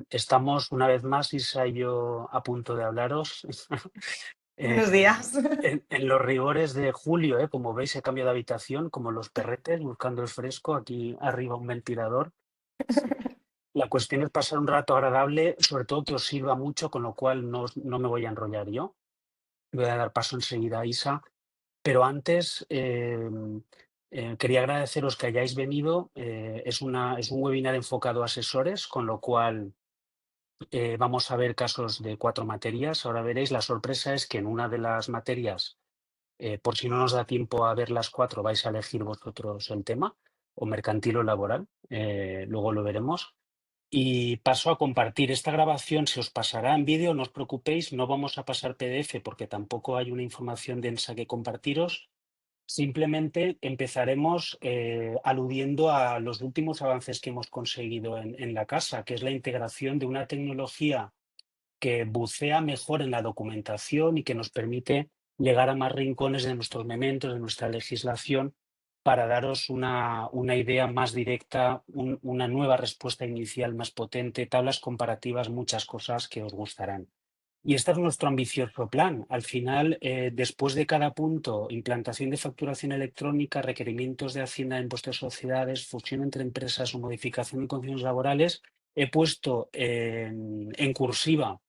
Estamos una vez más, Isa y yo, a punto de hablaros. Eh, Buenos días. en los rigores de julio, como veis, he cambiado de habitación, como los perretes, buscando el fresco. Aquí arriba un ventilador. Sí. La cuestión es pasar un rato agradable, sobre todo que os sirva mucho, con lo cual no me voy a enrollar yo. Voy a dar paso enseguida a Isa. Pero antes, quería agradeceros que hayáis venido. Es un webinar enfocado a asesores, con lo cual vamos a ver casos de 4 materias. Ahora veréis, la sorpresa es que en una de las materias, por si no nos da tiempo a ver las 4, vais a elegir vosotros el tema, o mercantil o laboral, luego lo veremos. Y paso a compartir. Esta grabación se os pasará en vídeo, no os preocupéis, no vamos a pasar PDF porque tampoco hay una información densa que compartiros. Simplemente empezaremos aludiendo a los últimos avances que hemos conseguido en la casa, que es la integración de una tecnología que bucea mejor en la documentación y que nos permite llegar a más rincones de nuestros mementos, de nuestra legislación, para daros una idea más directa, una nueva respuesta inicial más potente, tablas comparativas, muchas cosas que os gustarán. Y este es nuestro ambicioso plan. Al final, después de cada punto, implantación de facturación electrónica, requerimientos de Hacienda, impuestos de sociedades, fusión entre empresas o modificación de condiciones laborales, he puesto en cursiva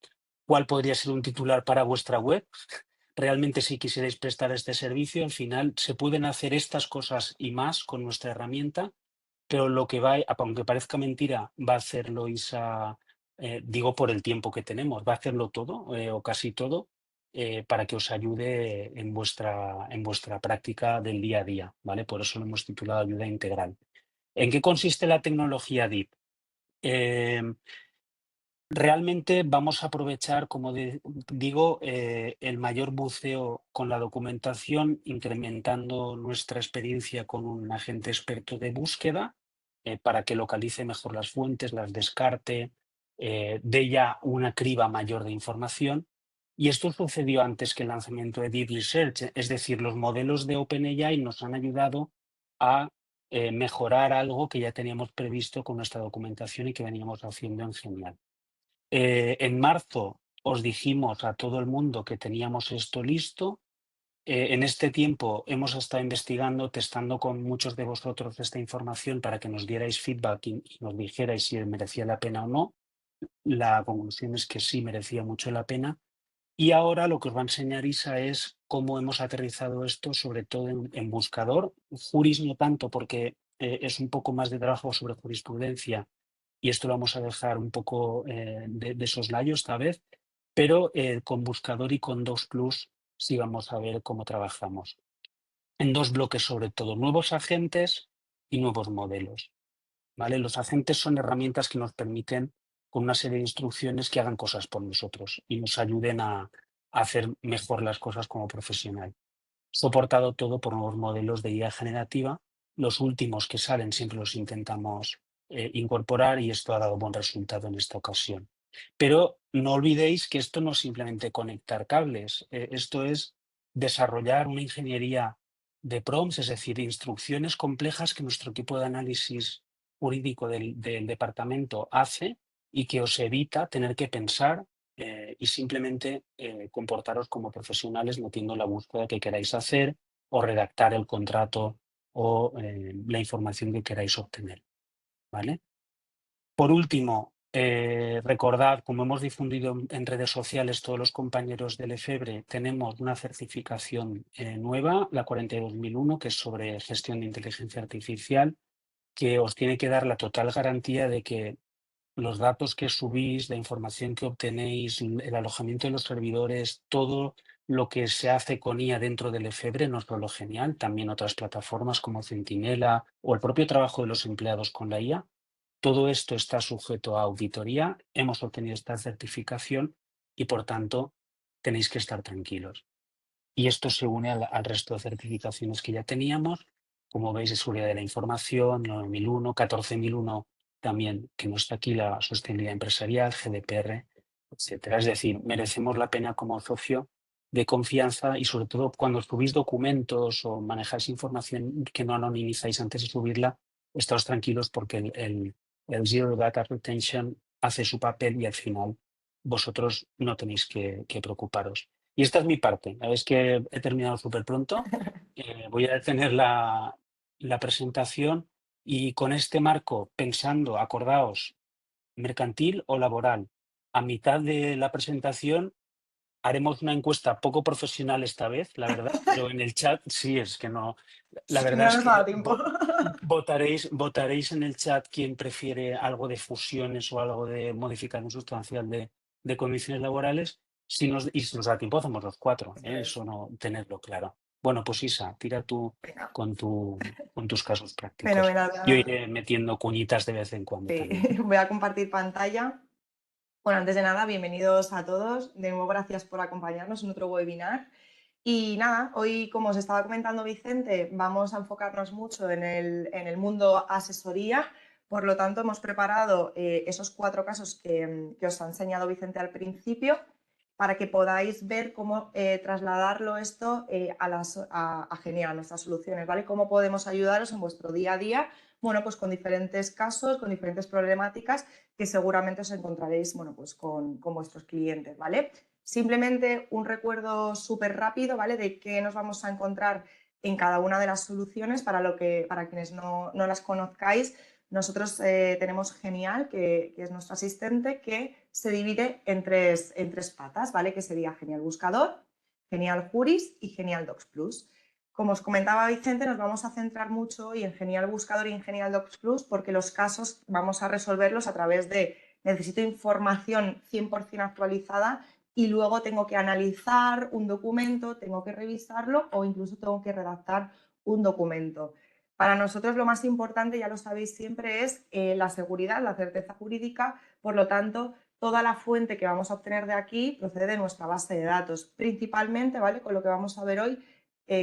cuál podría ser un titular para vuestra web. Realmente, si quisierais prestar este servicio, al final se pueden hacer estas cosas y más con nuestra herramienta, pero lo que va, aunque parezca mentira, va a hacerlo Isa, digo por el tiempo que tenemos, va a hacerlo todo o casi todo para que os ayude en vuestra práctica del día a día, ¿vale? Por eso lo hemos titulado Ayuda Integral. ¿En qué consiste la tecnología DIP? Em, Realmente vamos a aprovechar, como digo, el mayor buceo con la documentación, incrementando nuestra experiencia con un agente experto de búsqueda para que localice mejor las fuentes, las descarte, dé ya una criba mayor de información. Y esto sucedió antes que el lanzamiento de Deep Research, es decir, los modelos de OpenAI nos han ayudado a mejorar algo que ya teníamos previsto con nuestra documentación y que veníamos haciendo en Genial. En marzo os dijimos a todo el mundo que teníamos esto listo. En este tiempo hemos estado investigando, testando con muchos de vosotros esta información para que nos dierais feedback y nos dijerais si merecía la pena o no. La conclusión es que sí merecía mucho la pena. Y ahora lo que os va a enseñar Isa es cómo hemos aterrizado esto, sobre todo en buscador. Juris no tanto, porque es un poco más de trabajo sobre jurisprudencia y esto lo vamos a dejar un poco de soslayo esta vez, pero con buscador y con 2 Plus sí vamos a ver cómo trabajamos. En 2 bloques sobre todo, nuevos agentes y nuevos modelos, ¿vale? Los agentes son herramientas que nos permiten, con una serie de instrucciones, que hagan cosas por nosotros y nos ayuden a hacer mejor las cosas como profesional. Soportado todo por nuevos modelos de IA generativa. Los últimos que salen siempre los intentamos incorporar y esto ha dado buen resultado en esta ocasión. Pero no olvidéis que esto no es simplemente conectar cables, esto es desarrollar una ingeniería de prompts, es decir, instrucciones complejas que nuestro equipo de análisis jurídico del departamento hace y que os evita tener que pensar y simplemente comportaros como profesionales metiendo la búsqueda que queráis hacer o redactar el contrato o la información que queráis obtener, ¿vale? Por último, recordad, como hemos difundido en redes sociales todos los compañeros del Lefebvre, tenemos una certificación nueva, la 42001, que es sobre gestión de inteligencia artificial, que os tiene que dar la total garantía de que los datos que subís, la información que obtenéis, el alojamiento de los servidores, todo lo que se hace con IA dentro del Lefebvre, no es solo Genial, también otras plataformas como Centinela o el propio trabajo de los empleados con la IA, todo esto está sujeto a auditoría. Hemos obtenido esta certificación y, por tanto, tenéis que estar tranquilos. Y esto se une al resto de certificaciones que ya teníamos, como veis, de seguridad de la información, 9001, 14001 también, que no está aquí, la sostenibilidad empresarial, GDPR, etcétera. Es decir, merecemos la pena como socio de confianza y sobre todo cuando subís documentos o manejáis información que no anonimizáis antes de subirla, estaos tranquilos porque el Zero Data Retention hace su papel y al final vosotros no tenéis que preocuparos. Y esta es mi parte. Es que he terminado súper pronto. Voy a detener la presentación y con este marco, pensando, acordaos, mercantil o laboral. A mitad de la presentación haremos una encuesta poco profesional esta vez, la verdad, pero en el chat sí, es que no. La verdad No es nos ha dado que tiempo. votaréis en el chat quién prefiere algo de fusiones o algo de modificación sustancial de condiciones laborales. Si nos da tiempo, hacemos los cuatro, Eso ¿eh? es. Eso no, tenerlo claro. Bueno, pues Isa, tira tú Venga, con tus casos prácticos. fenomenal. Yo iré metiendo cuñitas de vez en cuando Sí, también. voy a compartir pantalla. Bueno, antes de nada, bienvenidos a todos. De nuevo, gracias por acompañarnos en otro webinar. Y nada, hoy, como os estaba comentando Vicente, vamos a enfocarnos mucho en el mundo asesoría. Por lo tanto, hemos preparado esos 4 casos que os ha enseñado Vicente al principio para que podáis ver cómo trasladarlo esto a Genial, a nuestras soluciones, ¿vale? Cómo podemos ayudaros en vuestro día a día, bueno, pues con diferentes casos, con diferentes problemáticas que seguramente os encontraréis, bueno, pues con vuestros clientes, ¿vale? Simplemente un recuerdo súper rápido, ¿vale? De qué nos vamos a encontrar en cada una de las soluciones para quienes no las conozcáis. Nosotros tenemos Genial, que es nuestro asistente, que se divide en tres patas, ¿vale? Que sería Genial Buscador, Genial Juris y Genial Docs Plus. Como os comentaba Vicente, nos vamos a centrar mucho hoy en Genial Buscador y en Genial Docs Plus porque los casos vamos a resolverlos a través de necesito información 100% actualizada y luego tengo que analizar un documento, tengo que revisarlo o incluso tengo que redactar un documento. Para nosotros lo más importante, ya lo sabéis siempre, es la seguridad, la certeza jurídica. Por lo tanto, toda la fuente que vamos a obtener de aquí procede de nuestra base de datos. Principalmente, ¿vale? Con lo que vamos a ver hoy,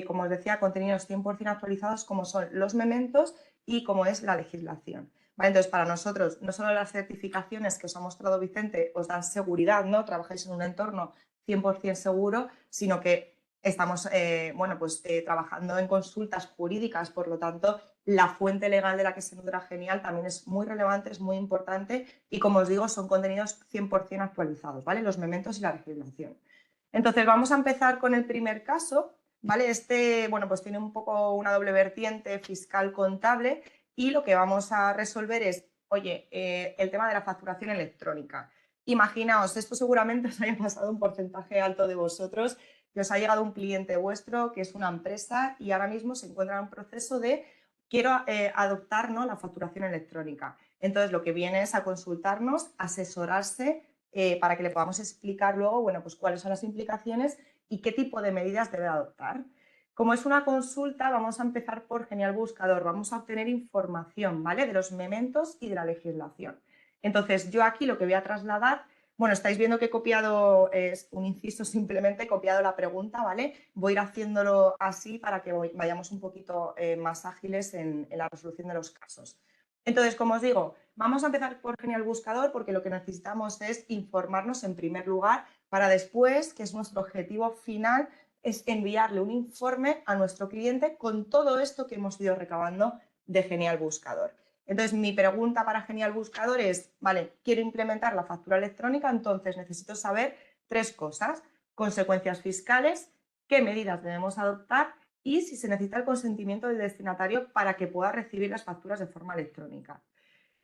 como os decía, contenidos 100% actualizados como son los mementos y como es la legislación. ¿Vale? Entonces, para nosotros, no solo las certificaciones que os ha mostrado Vicente os dan seguridad, ¿no? Trabajáis en un entorno 100% seguro, sino que estamos bueno, pues, trabajando en consultas jurídicas, por lo tanto, la fuente legal de la que se nutra Genial también es muy relevante, es muy importante y, como os digo, son contenidos 100% actualizados, ¿vale? Los mementos y la legislación. Entonces, vamos a empezar con el primer caso, ¿vale? Este, bueno, pues tiene un poco una doble vertiente fiscal contable y lo que vamos a resolver es, oye, el tema de la facturación electrónica. Imaginaos, esto seguramente os haya pasado un porcentaje alto de vosotros, que os ha llegado un cliente vuestro que es una empresa y ahora mismo se encuentra en un proceso de quiero adoptar, ¿no?, la facturación electrónica. Entonces, lo que viene es a consultarnos, asesorarse para que le podamos explicar luego, bueno, pues cuáles son las implicaciones y qué tipo de medidas debe adoptar. Como es una consulta, vamos a empezar por Genial Buscador. Vamos a obtener información, ¿vale?, de los mementos y de la legislación. Entonces, yo aquí lo que voy a trasladar, bueno, estáis viendo que he copiado, es un inciso simplemente, he copiado la pregunta, ¿vale? Voy a ir haciéndolo así para que vayamos un poquito más ágiles en la resolución de los casos. Entonces, como os digo, vamos a empezar por Genial Buscador porque lo que necesitamos es informarnos en primer lugar para después, que es nuestro objetivo final, es enviarle un informe a nuestro cliente con todo esto que hemos ido recabando de Genial Buscador. Entonces, mi pregunta para Genial Buscador es, vale, quiero implementar la factura electrónica, entonces necesito saber 3 cosas: consecuencias fiscales, qué medidas debemos adoptar y si se necesita el consentimiento del destinatario para que pueda recibir las facturas de forma electrónica.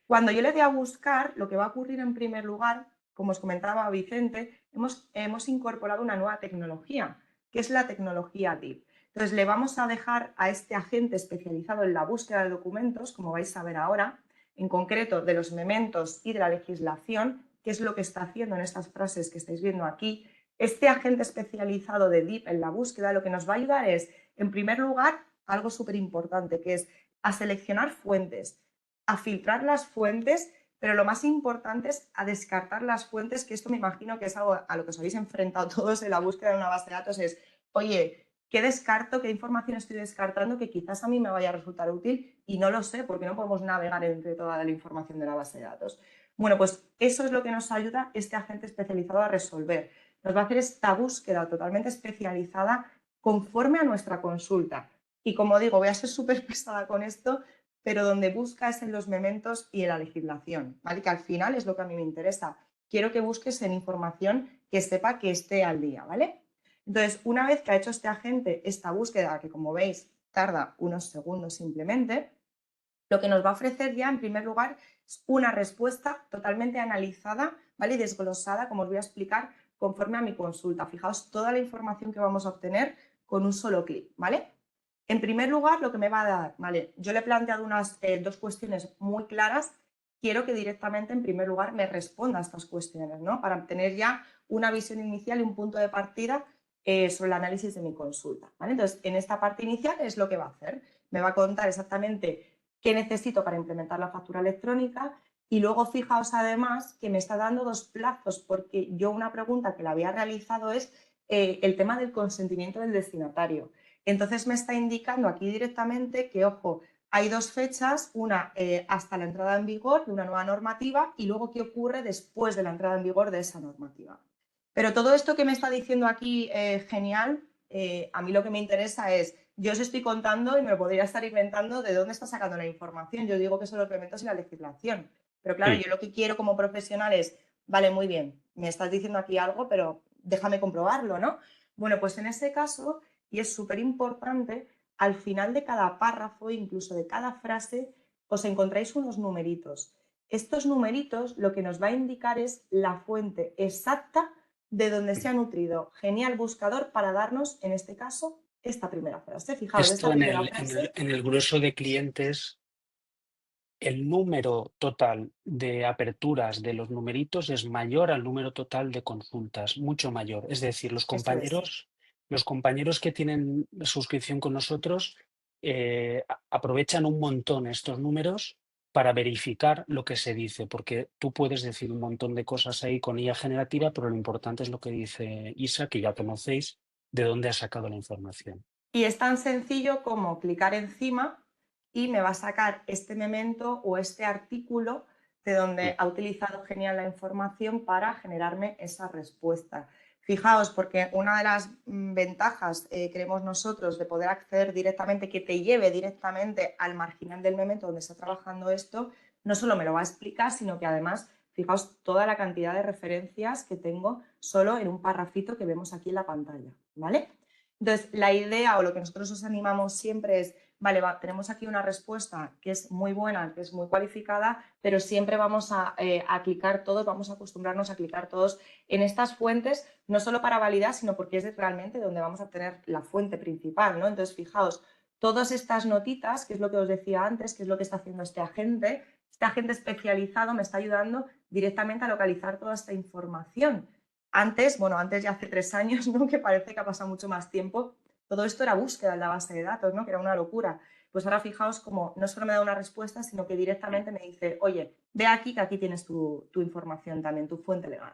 Cuando yo le dé a buscar, lo que va a ocurrir en primer lugar, como os comentaba Vicente, hemos incorporado una nueva tecnología, que es la tecnología DIP. Entonces, le vamos a dejar a este agente especializado en la búsqueda de documentos, como vais a ver ahora, en concreto de los mementos y de la legislación, que es lo que está haciendo en estas frases que estáis viendo aquí. Este agente especializado de DIP en la búsqueda lo que nos va a ayudar es, en primer lugar, algo súper importante, que es a seleccionar fuentes, a filtrar las fuentes, pero lo más importante es a descartar las fuentes, que esto me imagino que es algo a lo que os habéis enfrentado todos en la búsqueda de una base de datos, es, oye, ¿qué descarto? ¿Qué información estoy descartando que quizás a mí me vaya a resultar útil? Y no lo sé, porque no podemos navegar entre toda la información de la base de datos. Bueno, pues eso es lo que nos ayuda este agente especializado a resolver. Nos va a hacer esta búsqueda totalmente especializada conforme a nuestra consulta. Y como digo, voy a ser súper pesada con esto, pero donde busca es en los mementos y en la legislación, ¿vale? Que al final es lo que a mí me interesa. Quiero que busques en información que sepa que esté al día, ¿vale? Entonces, una vez que ha hecho este agente esta búsqueda, que como veis tarda unos segundos simplemente, lo que nos va a ofrecer ya en primer lugar es una respuesta totalmente analizada, ¿vale? Y desglosada, como os voy a explicar, conforme a mi consulta. Fijaos toda la información que vamos a obtener con un solo clic, ¿vale? En primer lugar, lo que me va a dar, ¿vale? Yo le he planteado unas dos cuestiones muy claras. Quiero que directamente, en primer lugar, me responda a estas cuestiones, ¿no? Para tener ya una visión inicial y un punto de partida sobre el análisis de mi consulta, ¿vale? Entonces, en esta parte inicial es lo que va a hacer. Me va a contar exactamente qué necesito para implementar la factura electrónica y luego fijaos además que me está dando dos plazos porque yo una pregunta que le había realizado es el tema del consentimiento del destinatario. Entonces me está indicando aquí directamente que, ojo, hay dos fechas, una hasta la entrada en vigor de una nueva normativa y luego qué ocurre después de la entrada en vigor de esa normativa. Pero todo esto que me está diciendo aquí, genial, a mí lo que me interesa es, yo os estoy contando y me lo podría estar inventando de dónde está sacando la información. Yo digo que son los elementos y la legislación. Pero claro, yo lo que quiero como profesional es, vale, muy bien, me estás diciendo aquí algo, pero déjame comprobarlo, ¿no? Bueno, pues en ese caso, y es súper importante, al final de cada párrafo, incluso de cada frase, os encontráis unos numeritos. Estos numeritos lo que nos va a indicar es la fuente exacta de donde se ha nutrido Genial Buscador para darnos, en este caso, esta primera frase. Fijaos, de Esto esta en primera el, en frase. el, en el grueso de clientes, el número total de aperturas de los numeritos es mayor al número total de consultas, mucho mayor. Es decir, Eso es. los compañeros que tienen suscripción con nosotros aprovechan un montón estos números para verificar lo que se dice, porque tú puedes decir un montón de cosas ahí con IA generativa, pero lo importante es lo que dice Isa, que ya conocéis, de dónde ha sacado la información. Y es tan sencillo como clicar encima y me va a sacar este memento o este artículo de donde ha utilizado Genial la información para generarme esa respuesta. Fijaos, porque una de las ventajas, creemos nosotros, de poder acceder directamente, que te lleve directamente al marginal del memento donde está trabajando esto, no solo me lo va a explicar, sino que además, fijaos toda la cantidad de referencias que tengo solo en un parrafito que vemos aquí en la pantalla, ¿vale? Entonces, la idea o lo que nosotros os animamos siempre es, vale, tenemos aquí una respuesta que es muy buena, que es muy cualificada, pero siempre vamos a clicar todos, vamos a acostumbrarnos a clicar todos en estas fuentes, no solo para validar, sino porque es realmente donde vamos a obtener la fuente principal, ¿no? Entonces, fijaos, todas estas notitas, que es lo que os decía antes, que es lo que está haciendo este agente especializado me está ayudando directamente a localizar toda esta información. Antes, bueno, antes ya hace 3 años, ¿no? Que parece que ha pasado mucho más tiempo, todo esto era búsqueda en la base de datos, ¿no? Que era una locura. Pues ahora fijaos como no solo me da una respuesta, sino que directamente me dice, oye, ve aquí que aquí tienes tu información también, tu fuente legal.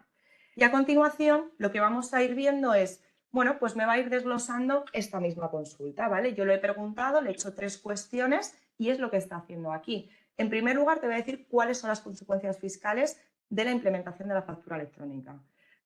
Y a continuación, lo que vamos a ir viendo es, bueno, pues me va a ir desglosando esta misma consulta, ¿vale? Yo lo he preguntado, le he hecho 3 cuestiones y es lo que está haciendo aquí. En primer lugar, te voy a decir cuáles son las consecuencias fiscales de la implementación de la factura electrónica.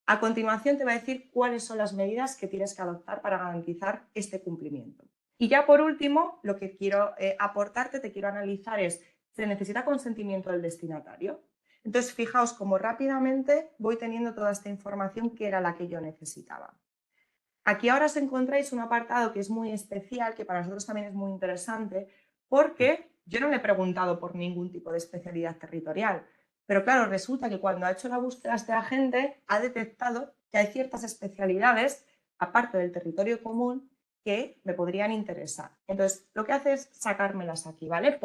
A continuación te va a decir cuáles son las medidas que tienes que adoptar para garantizar este cumplimiento. Y ya por último, lo que quiero aportarte, te quiero analizar es, ¿se necesita consentimiento del destinatario? Entonces, fijaos cómo rápidamente voy teniendo toda esta información que era la que yo necesitaba. Aquí ahora os encontráis un apartado que es muy especial, que para nosotros también es muy interesante, porque yo no le he preguntado por ningún tipo de especialidad territorial. Pero claro, resulta que cuando ha hecho la búsqueda este agente, ha detectado que hay ciertas especialidades, aparte del territorio común, que me podrían interesar. Entonces, lo que hace es sacármelas aquí, ¿vale?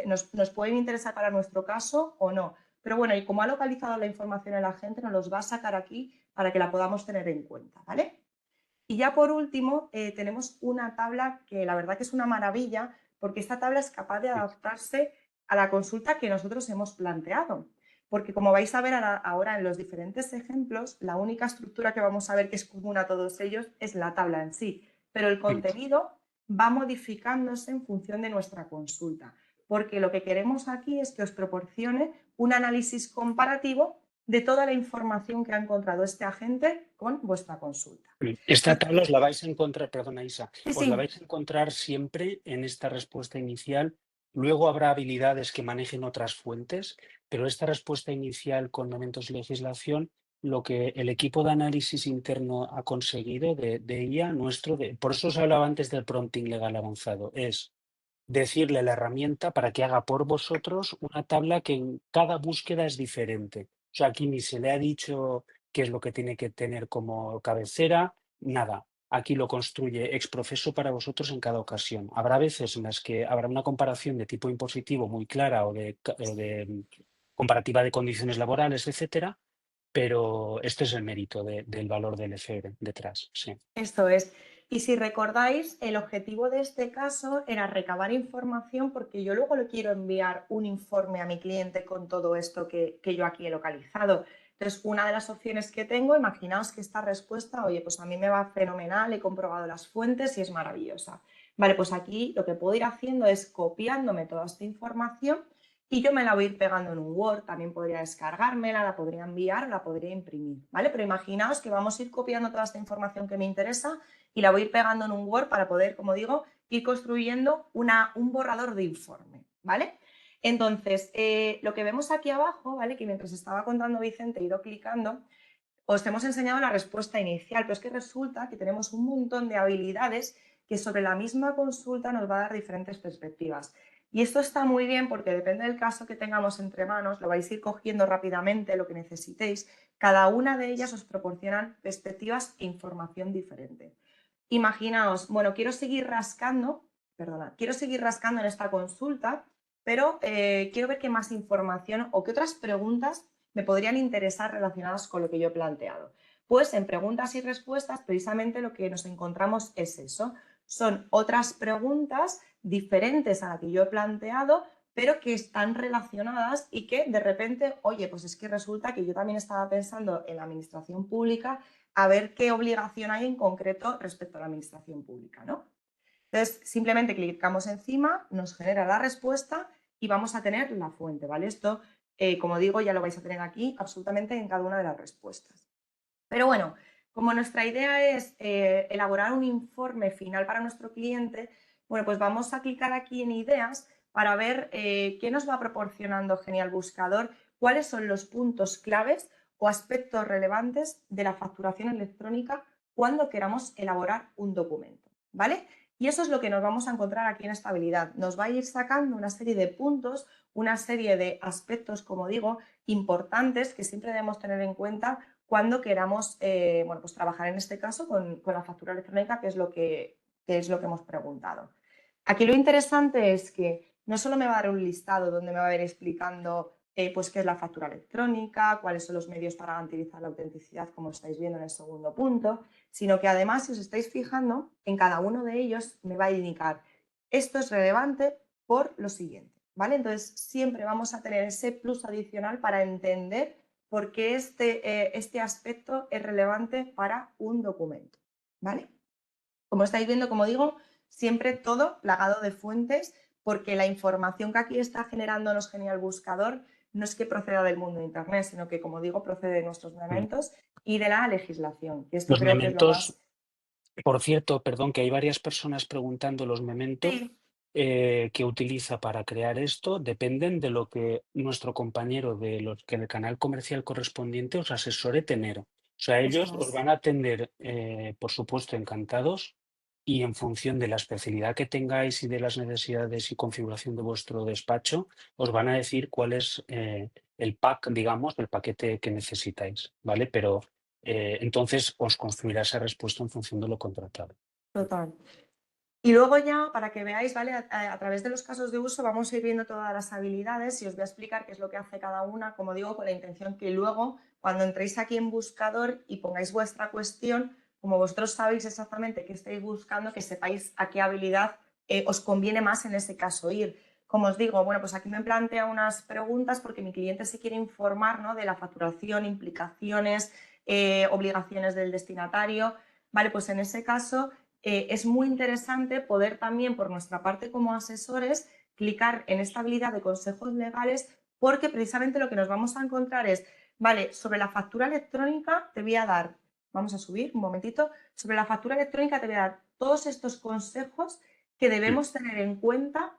Nos pueden interesar para nuestro caso o no. Pero bueno, y como ha localizado la información el agente, nos los va a sacar aquí para que la podamos tener en cuenta, ¿vale? Y ya por último, tenemos una tabla que la verdad que es una maravilla, porque esta tabla es capaz de adaptarse a la consulta que nosotros hemos planteado. Porque como vais a ver ahora en los diferentes ejemplos, la única estructura que vamos a ver que es común a todos ellos es la tabla en sí. Pero el contenido va modificándose en función de nuestra consulta. Porque lo que queremos aquí es que os proporcione un análisis comparativo de toda la información que ha encontrado este agente con vuestra consulta. Esta tabla os la vais a encontrar, perdona Isa, Sí, os la sí, vais a encontrar siempre en esta respuesta inicial Luego habrá habilidades que manejen otras fuentes, pero esta respuesta inicial con elementos de legislación, lo que el equipo de análisis interno ha conseguido de IA nuestro, por eso os hablaba antes del prompting legal avanzado, es decirle a la herramienta para que haga por vosotros una tabla que en cada búsqueda es diferente. O sea, aquí ni se le ha dicho qué es lo que tiene que tener como cabecera, nada. Aquí lo construye ex profeso para vosotros en cada ocasión. Habrá veces en las que habrá una comparación de tipo impositivo muy clara o de comparativa de condiciones laborales, etcétera, pero este es el mérito del valor del FR detrás. Sí. Esto es. Y si recordáis, el objetivo de este caso era recabar información porque yo luego le quiero enviar un informe a mi cliente con todo esto que yo aquí he localizado. Entonces, una de las opciones que tengo, imaginaos que esta respuesta, oye, pues a mí me va fenomenal, he comprobado las fuentes y es maravillosa. Vale, pues aquí lo que puedo ir haciendo es copiándome toda esta información y yo me la voy a ir pegando en un Word, también podría descargármela, la podría enviar o la podría imprimir, ¿vale? Pero imaginaos que vamos a ir copiando toda esta información que me interesa y la voy a ir pegando en un Word para poder, como digo, ir construyendo un borrador de informe, ¿vale? Entonces, lo que vemos aquí abajo, ¿vale? Que mientras estaba contando Vicente he ido clicando, os hemos enseñado la respuesta inicial, pero es que resulta que tenemos un montón de habilidades que sobre la misma consulta nos va a dar diferentes perspectivas. Y esto está muy bien porque depende del caso que tengamos entre manos, lo vais a ir cogiendo rápidamente, lo que necesitéis. Cada una de ellas os proporcionan perspectivas e información diferente. Imaginaos, bueno, quiero seguir rascando en esta consulta, pero quiero ver qué más información o qué otras preguntas me podrían interesar relacionadas con lo que yo he planteado. Pues en preguntas y respuestas, precisamente lo que nos encontramos es eso. Son otras preguntas diferentes a la que yo he planteado, pero que están relacionadas y que de repente, oye, pues es que resulta que yo también estaba pensando en la administración pública a ver qué obligación hay en concreto respecto a la administración pública, ¿no? Entonces, simplemente clicamos encima, nos genera la respuesta y vamos a tener la fuente, ¿vale? Esto, como digo, ya lo vais a tener aquí absolutamente en cada una de las respuestas. Pero bueno, como nuestra idea es elaborar un informe final para nuestro cliente, bueno, pues vamos a clicar aquí en ideas para ver qué nos va proporcionando Genial Buscador, cuáles son los puntos claves o aspectos relevantes de la facturación electrónica cuando queramos elaborar un documento, ¿vale? Y eso es lo que nos vamos a encontrar aquí en esta habilidad. Nos va a ir sacando una serie de puntos, una serie de aspectos, como digo, importantes que siempre debemos tener en cuenta cuando queramos bueno, pues trabajar en este caso con la factura electrónica, que es lo que hemos preguntado. Aquí lo interesante es que no solo me va a dar un listado donde me va a ir explicando pues qué es la factura electrónica, cuáles son los medios para garantizar la autenticidad, como estáis viendo en el segundo punto, sino que además, si os estáis fijando, en cada uno de ellos me va a indicar esto es relevante por lo siguiente, ¿vale? Entonces, siempre vamos a tener ese plus adicional para entender por qué este aspecto es relevante para un documento, ¿vale? Como estáis viendo, como digo, siempre todo plagado de fuentes, porque la información que aquí está generándonos Genial Buscador no es que proceda del mundo de Internet, sino que, como digo, procede de nuestros Mm. mementos y de la legislación, que esto Los creo que es lo mementos, más... por cierto, perdón, que hay varias personas preguntando los mementos Sí, que utiliza para crear esto, dependen de lo que nuestro compañero de los que el canal comercial correspondiente os asesore tener. O sea, ellos esto os es. van a atender, por supuesto, encantados y en función de la especialidad que tengáis y de las necesidades y configuración de vuestro despacho, os van a decir cuál es el pack, digamos, el paquete que necesitáis, ¿vale? Pero entonces os construirá esa respuesta en función de lo contratado. Total. Y luego ya, para que veáis, ¿vale? A través de los casos de uso vamos a ir viendo todas las habilidades y os voy a explicar qué es lo que hace cada una, como digo, con la intención que luego, cuando entréis aquí en buscador y pongáis vuestra cuestión, como vosotros sabéis exactamente qué estáis buscando, que sepáis a qué habilidad os conviene más en ese caso ir. Como os digo, bueno, pues aquí me plantea unas preguntas porque mi cliente se quiere informar, ¿no?, de la facturación, implicaciones, obligaciones del destinatario. Vale, pues en ese caso es muy interesante poder también, por nuestra parte como asesores, clicar en esta habilidad de consejos legales porque precisamente lo que nos vamos a encontrar es, vale, sobre la factura electrónica te voy a dar, vamos a subir un momentito, sobre la factura electrónica te voy a dar todos estos consejos que Mm. debemos tener en cuenta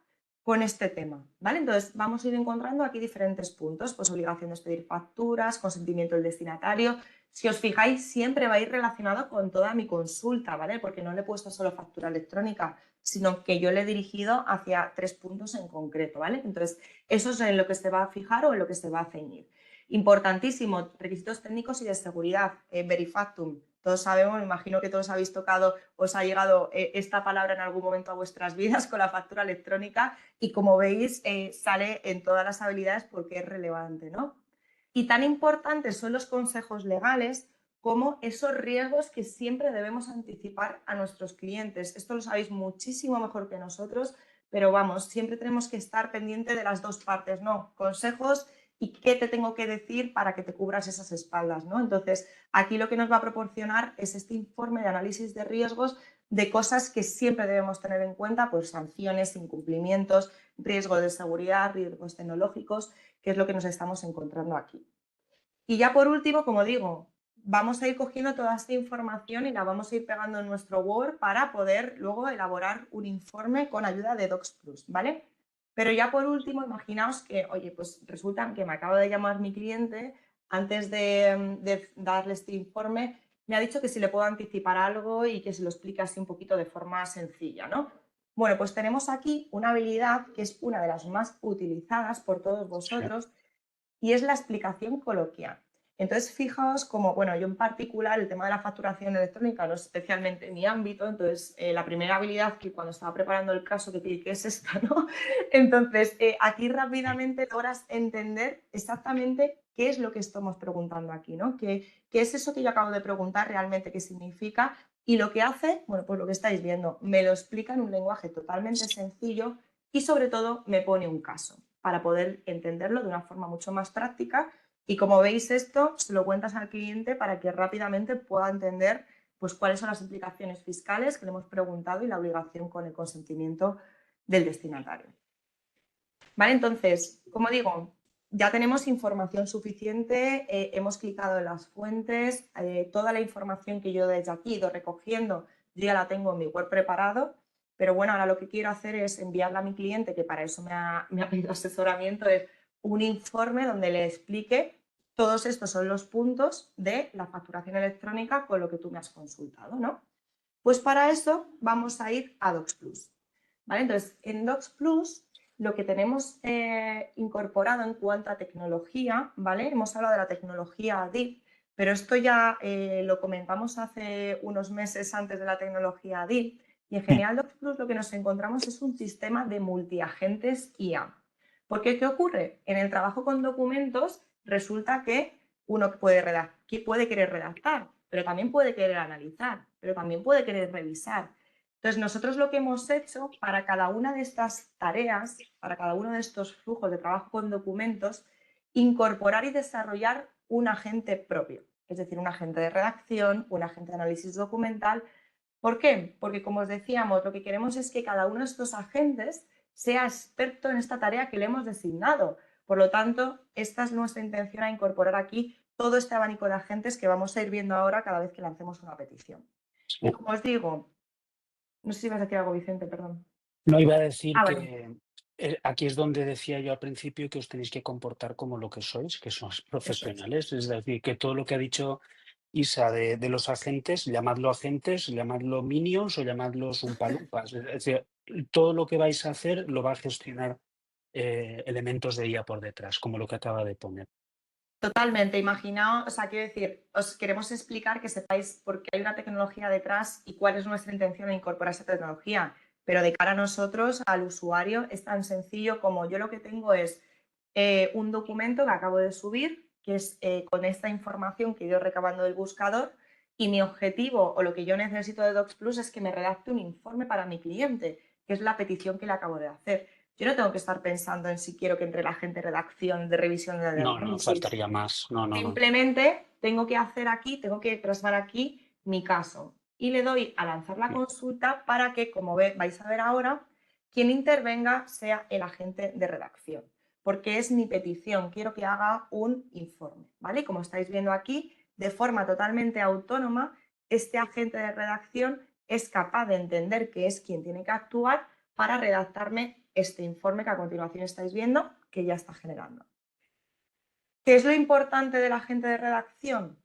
con este tema, ¿vale? Entonces, vamos a ir encontrando aquí diferentes puntos, pues obligación de expedir facturas, consentimiento del destinatario. Si os fijáis, siempre va a ir relacionado con toda mi consulta, ¿vale? Porque no le he puesto solo factura electrónica, sino que yo le he dirigido hacia 3 puntos en concreto, ¿vale? Entonces, eso es en lo que se va a fijar o en lo que se va a ceñir. Importantísimo, requisitos técnicos y de seguridad, Verifactum. Todos sabemos, me imagino que todos habéis tocado, os ha llegado esta palabra en algún momento a vuestras vidas con la factura electrónica y como veis sale en todas las habilidades porque es relevante, ¿no? Y tan importantes son los consejos legales como esos riesgos que siempre debemos anticipar a nuestros clientes. Esto lo sabéis muchísimo mejor que nosotros, pero vamos, siempre tenemos que estar pendiente de las dos partes, ¿no? Consejos y qué te tengo que decir para que te cubras esas espaldas, ¿no? Entonces, aquí lo que nos va a proporcionar es este informe de análisis de riesgos de cosas que siempre debemos tener en cuenta, pues sanciones, incumplimientos, riesgos de seguridad, riesgos tecnológicos, que es lo que nos estamos encontrando aquí. Y ya por último, como digo, vamos a ir cogiendo toda esta información y la vamos a ir pegando en nuestro Word para poder luego elaborar un informe con ayuda de DocsPlus, ¿vale? Pero ya por último, imaginaos que, oye, pues resulta que me acaba de llamar mi cliente, antes de darle este informe, me ha dicho que si le puedo anticipar algo y que se lo explique así un poquito de forma sencilla, ¿no? Bueno, pues tenemos aquí una habilidad que es una de las más utilizadas por todos Sí. vosotros, y es la explicación coloquial. Entonces, fijaos como, bueno, yo en particular el tema de la facturación electrónica no es especialmente mi ámbito, entonces la primera habilidad que cuando estaba preparando el caso que dije, ¿qué es esta, no? Entonces, aquí rápidamente logras entender exactamente qué es lo que estamos preguntando aquí, ¿no? ¿Qué es eso que yo acabo de preguntar realmente, qué significa? Y lo que hace, bueno, pues lo que estáis viendo, me lo explica en un lenguaje totalmente sencillo y sobre todo me pone un caso para poder entenderlo de una forma mucho más práctica y como veis esto se lo cuentas al cliente para que rápidamente pueda entender pues cuáles son las implicaciones fiscales que le hemos preguntado y la obligación con el consentimiento del destinatario. ¿Vale? Entonces, como digo, ya tenemos información suficiente, hemos clicado en las fuentes, toda la información que yo desde aquí he ido recogiendo, yo ya la tengo en mi web preparado, pero bueno, ahora lo que quiero hacer es enviarle a mi cliente, que para eso me ha pedido asesoramiento, es un informe donde le explique todos estos son los puntos de la facturación electrónica con lo que tú me has consultado, ¿no? Pues para eso vamos a ir a DocsPlus. ¿Vale? Entonces, en DocsPlus lo que tenemos incorporado en cuanto a tecnología, ¿vale? Hemos hablado de la tecnología DIP, pero esto ya lo comentamos hace unos meses antes de la tecnología DIP, y en general DocsPlus lo que nos encontramos es un sistema de multiagentes IA. Porque, ¿qué ocurre? En el trabajo con documentos resulta que uno puede querer redactar, pero también puede querer analizar, pero también puede querer revisar. Entonces, nosotros lo que hemos hecho para cada una de estas tareas, para cada uno de estos flujos de trabajo con documentos, incorporar y desarrollar un agente propio, es decir, un agente de redacción, un agente de análisis documental. ¿Por qué? Porque, como os decíamos, lo que queremos es que cada uno de estos agentes sea experto en esta tarea que le hemos designado. Por lo tanto, esta es nuestra intención a incorporar aquí todo este abanico de agentes que vamos a ir viendo ahora cada vez que lancemos una petición. Y Sí. como os digo, no sé si vas a decir algo, Vicente, perdón. No, iba a decir Ah, vale. que aquí es donde decía yo al principio que os tenéis que comportar como lo que sois, que sois Eso es. profesionales. Es decir, que todo lo que ha dicho Isa de los agentes, llamadlo minions o llamadlos umpalumpas. Es decir, todo lo que vais a hacer lo va a gestionar elementos de IA por detrás, como lo que acaba de poner. Totalmente, imaginaos, o sea, quiero decir, os queremos explicar que sepáis por qué hay una tecnología detrás y cuál es nuestra intención de incorporar esa tecnología, pero de cara a nosotros, al usuario, es tan sencillo como yo lo que tengo es un documento que acabo de subir, que es con esta información que he ido recabando del buscador, y mi objetivo o lo que yo necesito de DocsPlus es que me redacte un informe para mi cliente, que es la petición que le acabo de hacer. Yo no tengo que estar pensando en si quiero que entre la gente de redacción, de revisión de No, no, análisis. faltaría más. No, no, no. Simplemente tengo que hacer aquí, tengo que plasmar aquí mi caso y le doy a lanzar la consulta para que, como vais a ver ahora, quien intervenga sea el agente de redacción, porque es mi petición, quiero que haga un informe, ¿vale? Como estáis viendo aquí, de forma totalmente autónoma, este agente de redacción es capaz de entender que es quien tiene que actuar para redactarme este informe que a continuación estáis viendo, que ya está generando. ¿Qué es lo importante de la gente de redacción?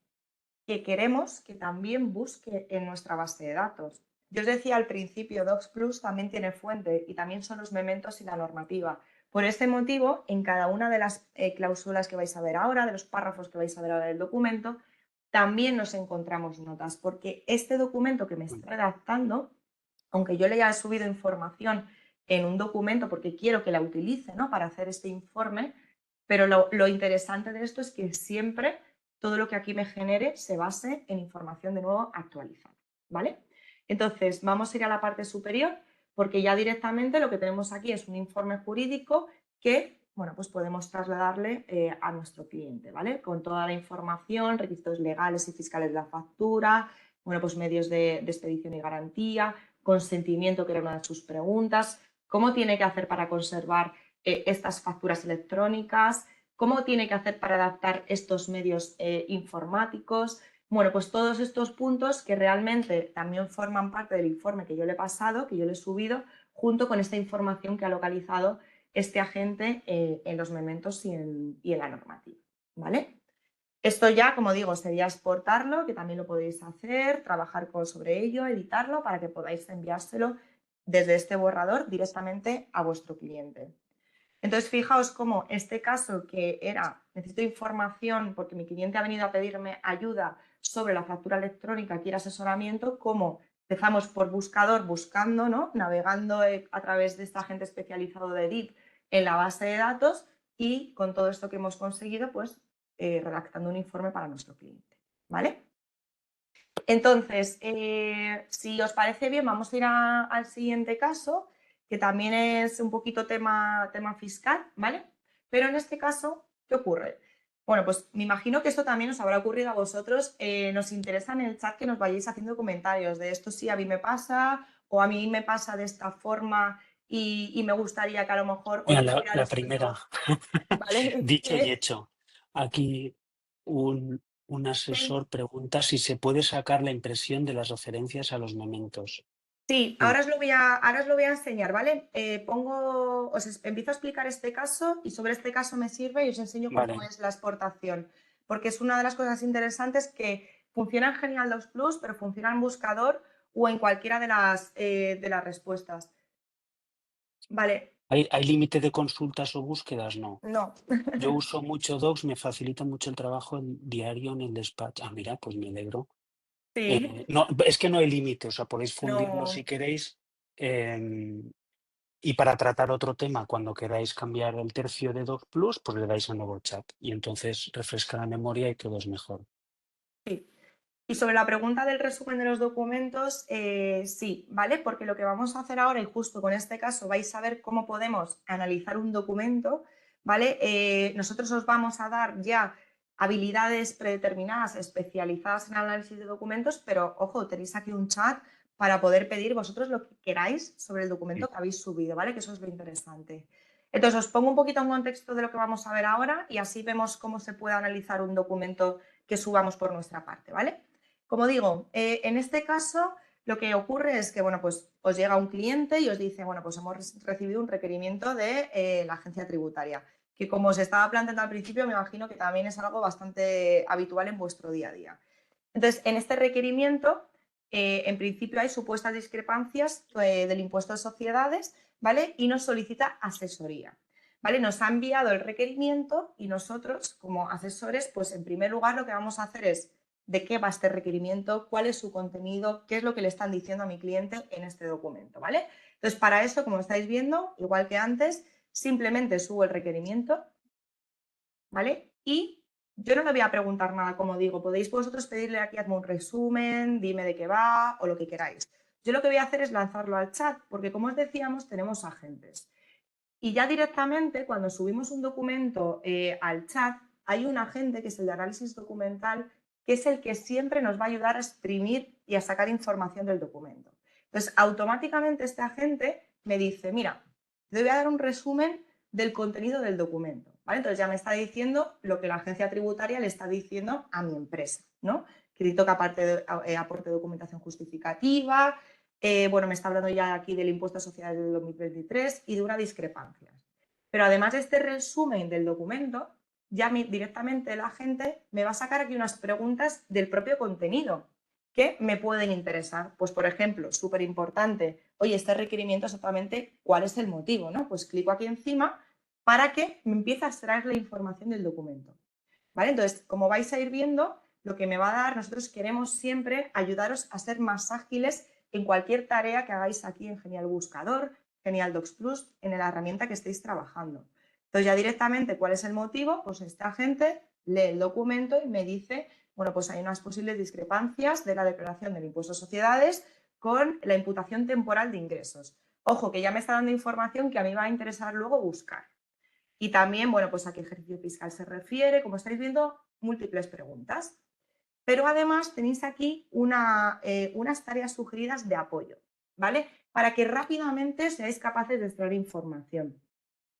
Que queremos que también busque en nuestra base de datos. Yo os decía al principio, Docs Plus también tiene fuente y también son los mementos y la normativa. Por este motivo, en cada una de las cláusulas que vais a ver ahora, de los párrafos que vais a ver ahora del documento, también nos encontramos notas, porque este documento que me estoy redactando, aunque yo le haya subido información en un documento porque quiero que la utilice, ¿no?, para hacer este informe, pero lo interesante de esto es que siempre todo lo que aquí me genere se base en información de nuevo actualizada, ¿vale? Entonces, vamos a ir a la parte superior porque ya directamente lo que tenemos aquí es un informe jurídico que, bueno, pues podemos trasladarle a nuestro cliente, ¿vale? Con toda la información, requisitos legales y fiscales de la factura, bueno, pues medios de expedición y garantía, consentimiento, que era una de sus preguntas, cómo tiene que hacer para conservar estas facturas electrónicas, cómo tiene que hacer para adaptar estos medios informáticos. Bueno, pues todos estos puntos que realmente también forman parte del informe que yo le he pasado, que yo le he subido, junto con esta información que ha localizado este agente en los mementos y en la normativa, ¿vale? Esto ya, como digo, sería exportarlo, que también lo podéis hacer, trabajar sobre ello, editarlo para que podáis enviárselo desde este borrador directamente a vuestro cliente. Entonces, fijaos cómo este caso que era, necesito información porque mi cliente ha venido a pedirme ayuda sobre la factura electrónica, quiere asesoramiento, cómo empezamos por buscador, buscando, ¿no?, navegando a través de este agente especializado de DIP en la base de datos y con todo esto que hemos conseguido, pues redactando un informe para nuestro cliente, ¿vale? Entonces, si os parece bien, vamos a ir al siguiente caso, que también es un poquito tema fiscal, ¿vale? Pero en este caso, ¿qué ocurre? Bueno, pues me imagino que esto también os habrá ocurrido a vosotros. Nos interesa en el chat que nos vayáis haciendo comentarios de esto sí a mí me pasa o a mí me pasa de esta forma y me gustaría que a lo mejor o Mira, yo hubiera la primera, resuelto, ¿vale? dicho y hecho. Aquí un Sí. asesor pregunta si se puede sacar la impresión de las referencias a los mementos. Sí, Sí, ahora os lo voy a enseñar, ¿vale? Empiezo a explicar este caso y sobre este caso me sirve y os enseño cómo vale. es la exportación, porque es una de las cosas interesantes que funciona en Genial 2 Plus, pero funciona en buscador o en cualquiera de las respuestas. Vale, ¿Hay límite de consultas o búsquedas? No. no. Yo uso mucho Docs, me facilita mucho el trabajo diario en el despacho. Ah, mira, pues me alegro. Sí, No, es que no hay límite, o sea, podéis fundirlo si no. queréis. Y para tratar otro tema, cuando queráis cambiar el tercio de Doc Plus, pues le dais a nuevo chat y entonces refresca la memoria y todo es mejor. Sí. Y sobre la pregunta del resumen de los documentos, sí, ¿vale? Porque lo que vamos a hacer ahora, y justo con este caso vais a ver cómo podemos analizar un documento, ¿vale? Nosotros os vamos a dar ya habilidades predeterminadas, especializadas en análisis de documentos, pero ojo, tenéis aquí un chat para poder pedir vosotros lo que queráis sobre el Mm. documento que habéis subido, ¿vale? Que eso es lo interesante. Entonces, os pongo un poquito en contexto de lo que vamos a ver ahora y así vemos cómo se puede analizar un documento que subamos por nuestra parte, ¿vale? Como digo, en este caso lo que ocurre es que, bueno, pues os llega un cliente y os dice, bueno, pues hemos recibido un requerimiento de la agencia tributaria, que como os estaba planteando al principio, me imagino que también es algo bastante habitual en vuestro día a día. Entonces, en este requerimiento, en principio hay supuestas discrepancias del impuesto de sociedades, ¿vale? Y nos solicita asesoría, ¿vale? Nos ha enviado el requerimiento y nosotros, como asesores, pues en primer lugar lo que vamos a hacer es de qué va este requerimiento, cuál es su contenido, qué es lo que le están diciendo a mi cliente en este documento, ¿vale? Entonces, para eso, como estáis viendo, igual que antes, simplemente subo el requerimiento, ¿vale? Y yo no le voy a preguntar nada, como digo, podéis vosotros pedirle aquí, hazme un resumen, dime de qué va o lo que queráis. Yo lo que voy a hacer es lanzarlo al chat, porque como os decíamos, tenemos agentes. Y ya directamente, cuando subimos un documento al chat, hay un agente que es el de análisis documental, que es el que siempre nos va a ayudar a exprimir y a sacar información del documento. Entonces, automáticamente este agente me dice, mira, te voy a dar un resumen del contenido del documento, ¿vale? Entonces ya me está diciendo lo que la agencia tributaria le está diciendo a mi empresa, ¿no? Que necesito que aporte documentación justificativa, Bueno, me está hablando ya aquí del impuesto a sociedades del 2023 y de una discrepancia. Pero además de este resumen del documento, ya directamente la gente me va a sacar aquí unas preguntas del propio contenido que me pueden interesar. Pues, por ejemplo, súper importante, oye, este requerimiento exactamente, ¿cuál es el motivo? ¿No? Pues clico aquí encima para que me empiece a extraer la información del documento. ¿Vale? Entonces, como vais a ir viendo, lo que me va a dar, nosotros queremos siempre ayudaros a ser más ágiles en cualquier tarea que hagáis aquí en Genial Buscador, Genial Docs Plus, en la herramienta que estéis trabajando. Entonces, ya directamente, ¿cuál es el motivo? Pues esta gente lee el documento y me dice, bueno, pues hay unas posibles discrepancias de la declaración del impuesto a sociedades con la imputación temporal de ingresos. Ojo, que ya me está dando información que a mí va a interesar luego buscar. Y también, bueno, pues a qué ejercicio fiscal se refiere, como estáis viendo, múltiples preguntas. Pero además tenéis aquí unas tareas sugeridas de apoyo, ¿vale? Para que rápidamente seáis capaces de extraer información.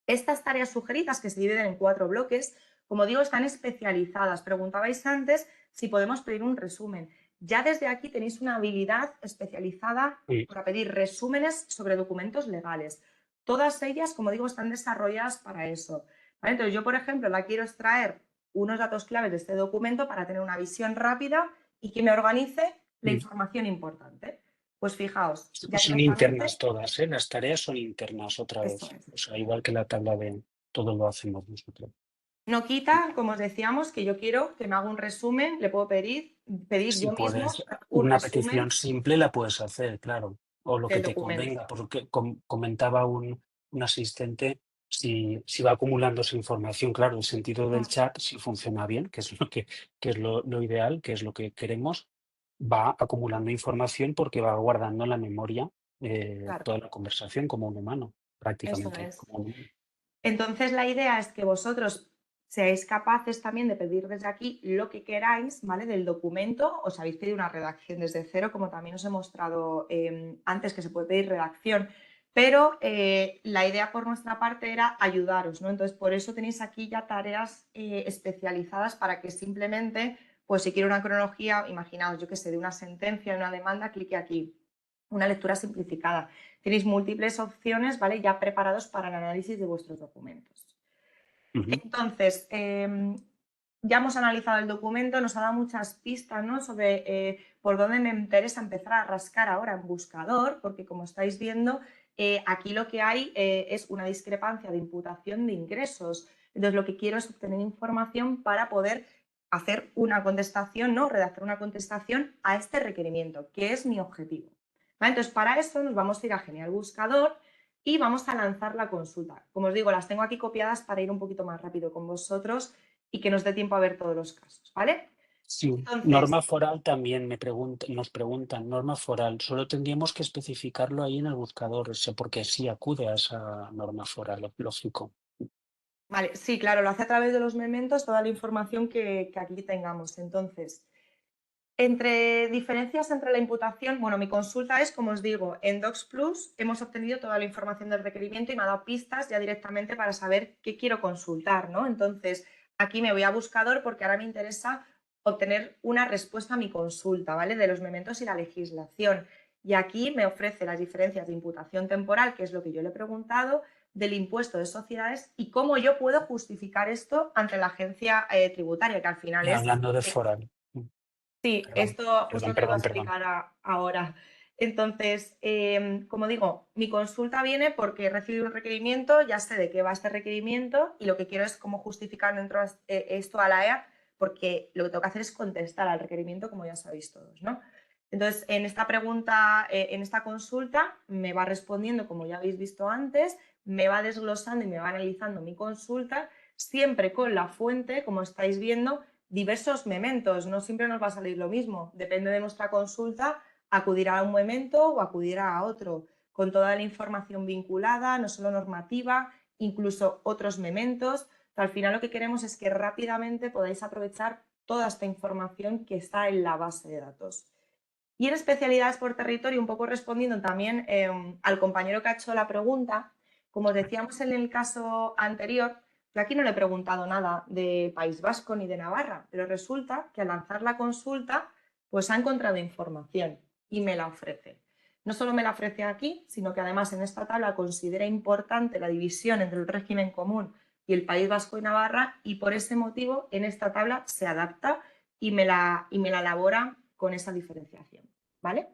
Estas tareas sugeridas, que se dividen en 4 bloques, como digo, están especializadas. Preguntabais antes si podemos pedir un resumen. Ya desde aquí tenéis una habilidad especializada para pedir resúmenes sobre documentos legales. Todas ellas, como digo, están desarrolladas para eso. ¿Vale? Entonces, yo, por ejemplo, la quiero extraer unos datos claves de este documento para tener una visión rápida y que me organice la información importante. Pues fijaos, ya Son directamente, internas todas, ¿eh? Las tareas son internas otra esto vez. es. O sea, igual que la tabla de todo lo hacemos nosotros. No quita, como os decíamos, que yo quiero que me haga un resumen, le puedo pedir Si yo mismo puedes, un una resumen petición simple la puedes hacer, claro, o lo que del te documento. convenga, porque comentaba un asistente, si va acumulándose información, claro, el sentido del chat, si funciona bien, que es que es lo ideal, que es lo que queremos, va acumulando información porque va guardando en la memoria Claro, toda la conversación como un humano, eso prácticamente. es. Entonces, la idea es que vosotros seáis capaces también de pedir desde aquí lo que queráis, ¿vale? Del documento. Os habéis pedido una redacción desde cero, como también os he mostrado antes que se puede pedir redacción. Pero la idea por nuestra parte era ayudaros, ¿no? Entonces, por eso tenéis aquí ya tareas especializadas para que simplemente, pues si quiero una cronología, imaginaos, yo que sé, de una sentencia, de una demanda, clique aquí. Una lectura simplificada. Tenéis múltiples opciones, ¿vale? Ya preparados para el análisis de vuestros documentos. Entonces, ya hemos analizado el documento, nos ha dado muchas pistas, ¿no? Sobre por dónde me interesa empezar a rascar ahora en buscador, porque como estáis viendo, aquí lo que hay es una discrepancia de imputación de ingresos. Entonces, lo que quiero es obtener información para poder hacer una contestación, ¿no? Redactar una contestación a este requerimiento, que es mi objetivo. ¿Vale? Entonces, para eso nos vamos a ir a Genial Buscador y vamos a lanzar la consulta. Como os digo, las tengo aquí copiadas para ir un poquito más rápido con vosotros y que nos dé tiempo a ver todos los casos, ¿vale? Sí, Entonces, norma foral también nos preguntan, norma foral, solo tendríamos que especificarlo ahí en el buscador, o sea, porque sí acude a esa norma foral, lógico. vale, sí, claro, lo hace a través de los mementos toda la información que aquí tengamos. Entonces, entre diferencias entre la imputación, bueno, mi consulta es, como os digo, en Docs Plus hemos obtenido toda la información del requerimiento y me ha dado pistas ya directamente para saber qué quiero consultar, ¿no? Entonces, aquí me voy a buscador porque ahora me interesa obtener una respuesta a mi consulta, ¿vale? De los mementos y la legislación. Y aquí me ofrece las diferencias de imputación temporal, que es lo que yo le he preguntado, del impuesto de sociedades y cómo yo puedo justificar esto ante la agencia tributaria, que al final es Hablando de foral. sí, Perdón, esto justo perdón, te lo iba a perdón, perdón. explicar ahora. Entonces, como digo, mi consulta viene porque he recibido un requerimiento, ya sé de qué va este requerimiento y lo que quiero es cómo justificar dentro de esto a la EA, porque lo que tengo que hacer es contestar al requerimiento, como ya sabéis todos, ¿no? Entonces, en esta pregunta, en esta consulta, me va respondiendo, como ya habéis visto antes, me va desglosando y me va analizando mi consulta, siempre con la fuente, como estáis viendo, diversos mementos, no siempre nos va a salir lo mismo, depende de nuestra consulta, acudir a un memento o acudir a otro, con toda la información vinculada, no solo normativa, incluso otros mementos. Al final lo que queremos es que rápidamente podáis aprovechar toda esta información que está en la base de datos. Y en especialidades por territorio, un poco respondiendo también al compañero que ha hecho la pregunta, como decíamos en el caso anterior, yo aquí no le he preguntado nada de País Vasco ni de Navarra, pero resulta que al lanzar la consulta, pues ha encontrado información y me la ofrece. no solo me la ofrece aquí, sino que además en esta tabla considera importante la división entre el régimen común y el País Vasco y Navarra, y por ese motivo en esta tabla se adapta y me la elabora con esa diferenciación, ¿vale?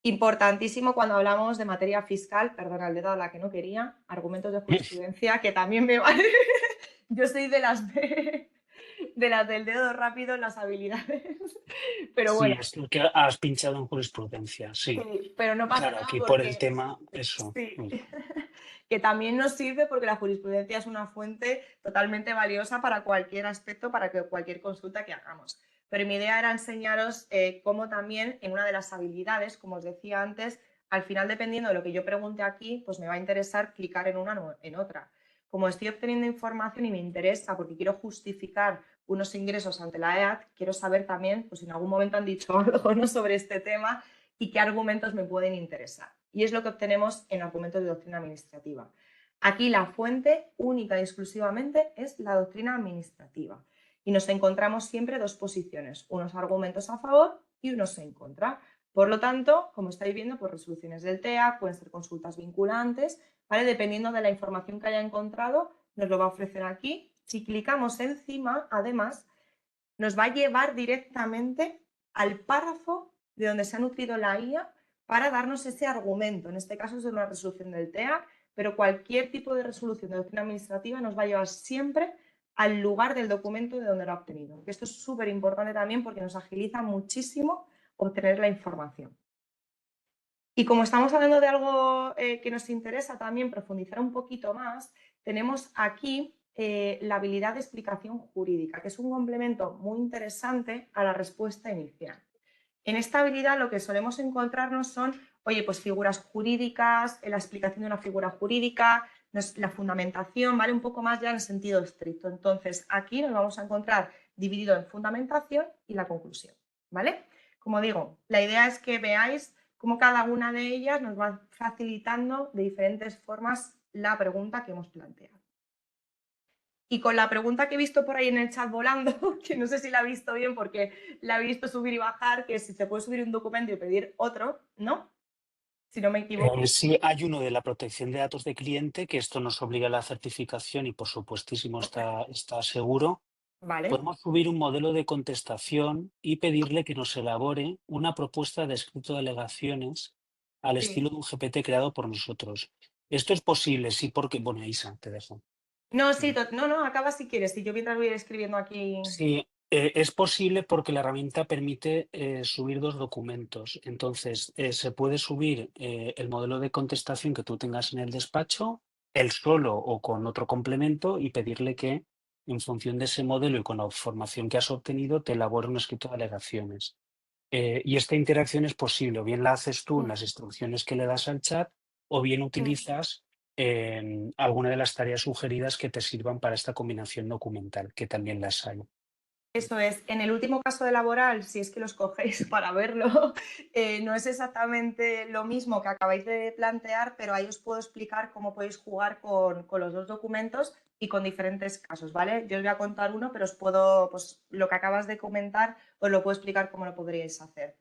Importantísimo cuando hablamos de materia fiscal, perdona, le he dado a la que no quería, argumentos de jurisprudencia, que también me vale. Yo soy de las del dedo rápido en las habilidades, pero Sí, bueno, es lo que has pinchado en jurisprudencia, sí. sí, pero no pasa Claro, nada aquí por el porque tema, eso. sí, que también nos sirve porque la jurisprudencia es una fuente totalmente valiosa para cualquier aspecto, para cualquier consulta que hagamos. Pero mi idea era enseñaros cómo también en una de las habilidades, como os decía antes, al final dependiendo de lo que yo pregunte aquí, pues me va a interesar clicar en una o en otra. Como estoy obteniendo información y me interesa porque quiero justificar unos ingresos ante la EAT, quiero saber también, pues si en algún momento han dicho algo, ¿no?, sobre este tema y qué argumentos me pueden interesar. Y es lo que obtenemos en argumentos de doctrina administrativa. Aquí la fuente única y exclusivamente es la doctrina administrativa. Y nos encontramos siempre dos posiciones, unos argumentos a favor y unos en contra. Por lo tanto, como estáis viendo, pues resoluciones del TEA, pueden ser consultas vinculantes, ¿vale? Dependiendo de la información que haya encontrado, nos lo va a ofrecer aquí. Si clicamos encima, además, nos va a llevar directamente al párrafo de donde se ha nutrido la IA para darnos ese argumento. En este caso es de una resolución del TEA, pero cualquier tipo de resolución de doctrina administrativa nos va a llevar siempre al lugar del documento de donde lo ha obtenido. Esto es súper importante también porque nos agiliza muchísimo obtener la información. Y como estamos hablando de algo que nos interesa también profundizar un poquito más, tenemos aquí la habilidad de explicación jurídica, que es un complemento muy interesante a la respuesta inicial. En esta habilidad lo que solemos encontrarnos son, oye, pues figuras jurídicas, la explicación de una figura jurídica, la fundamentación, ¿vale? Un poco más ya en sentido estricto. Entonces, aquí nos vamos a encontrar dividido en fundamentación y la conclusión, ¿vale? Como digo, la idea es que veáis cómo cada una de ellas nos va facilitando de diferentes formas la pregunta que hemos planteado. Y con la pregunta que he visto por ahí en el chat volando, que no sé si la he visto bien porque la he visto subir y bajar, que si se puede subir un documento y pedir otro, ¿no? Si no me equivoco. Sí, hay uno de la protección de datos de cliente, que esto nos obliga a la certificación y por supuestísimo está seguro. Vale. Podemos subir un modelo de contestación y pedirle que nos elabore una propuesta de escrito de alegaciones al Sí. estilo de un GPT creado por nosotros. Esto es posible, sí, porque, bueno, Isa, te dejo. No, sí, no, acaba si quieres. Si yo mientras voy a ir escribiendo aquí. Sí, es posible porque la herramienta permite subir dos documentos. Entonces, se puede subir el modelo de contestación que tú tengas en el despacho, él solo o con otro complemento, y pedirle que, en función de ese modelo y con la información que has obtenido, te elabore un escrito de alegaciones. Y esta interacción es posible, o bien la haces tú en las instrucciones que le das al chat, o bien utilizas alguna de las tareas sugeridas que te sirvan para esta combinación documental, que también las hay. Eso es, en el último caso de laboral, si es que los cogéis para verlo, no es exactamente lo mismo que acabáis de plantear, pero ahí os puedo explicar cómo podéis jugar con los dos documentos y con diferentes casos, ¿vale? Yo os voy a contar uno, pero os puedo, pues lo que acabas de comentar, os lo puedo explicar cómo lo podríais hacer.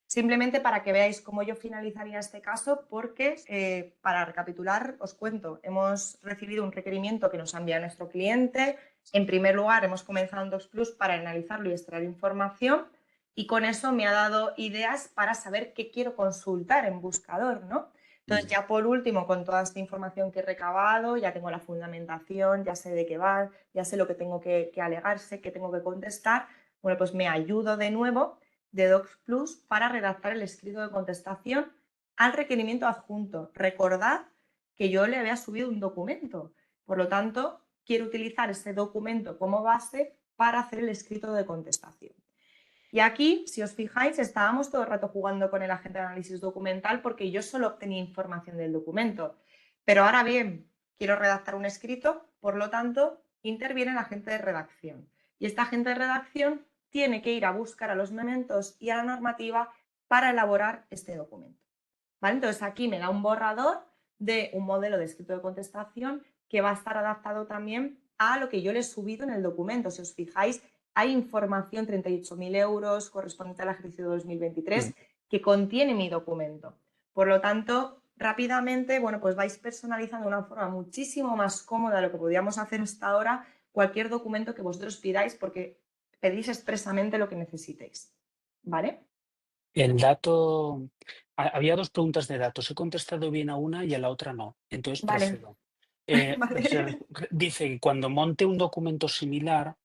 Simplemente para que veáis cómo yo finalizaría este caso, porque para recapitular, os cuento, hemos recibido un requerimiento que nos ha enviado nuestro cliente. En primer lugar, hemos comenzado en DocsPlus para analizarlo y extraer información, y con eso me ha dado ideas para saber qué quiero consultar en buscador, ¿no? Entonces, ya por último, con toda esta información que he recabado, ya tengo la fundamentación, ya sé de qué va, ya sé lo que tengo que alegarse, qué tengo que contestar. Bueno, pues me ayudo de nuevo de DocsPlus para redactar el escrito de contestación al requerimiento adjunto. Recordad que yo le había subido un documento, por lo tanto, quiero utilizar ese documento como base para hacer el escrito de contestación. Y aquí, si os fijáis, estábamos todo el rato jugando con el agente de análisis documental porque yo solo obtenía información del documento. Pero ahora bien, quiero redactar un escrito, por lo tanto, interviene el agente de redacción. Y este agente de redacción tiene que ir a buscar a los mementos y a la normativa para elaborar este documento. ¿Vale? Entonces, aquí me da un borrador de un modelo de escrito de contestación que va a estar adaptado también a lo que yo le he subido en el documento. Si os fijáis, hay información, 38.000 euros correspondiente al ejercicio 2023, que contiene mi documento. Por lo tanto, rápidamente, bueno, pues vais personalizando de una forma muchísimo más cómoda de lo que podíamos hacer hasta ahora cualquier documento que vosotros pidáis porque pedís expresamente lo que necesitéis, ¿vale? El dato, había dos preguntas de datos. He contestado bien a una y a la otra no. Entonces Vale, procedo. vale. Dice que cuando monte un documento similar,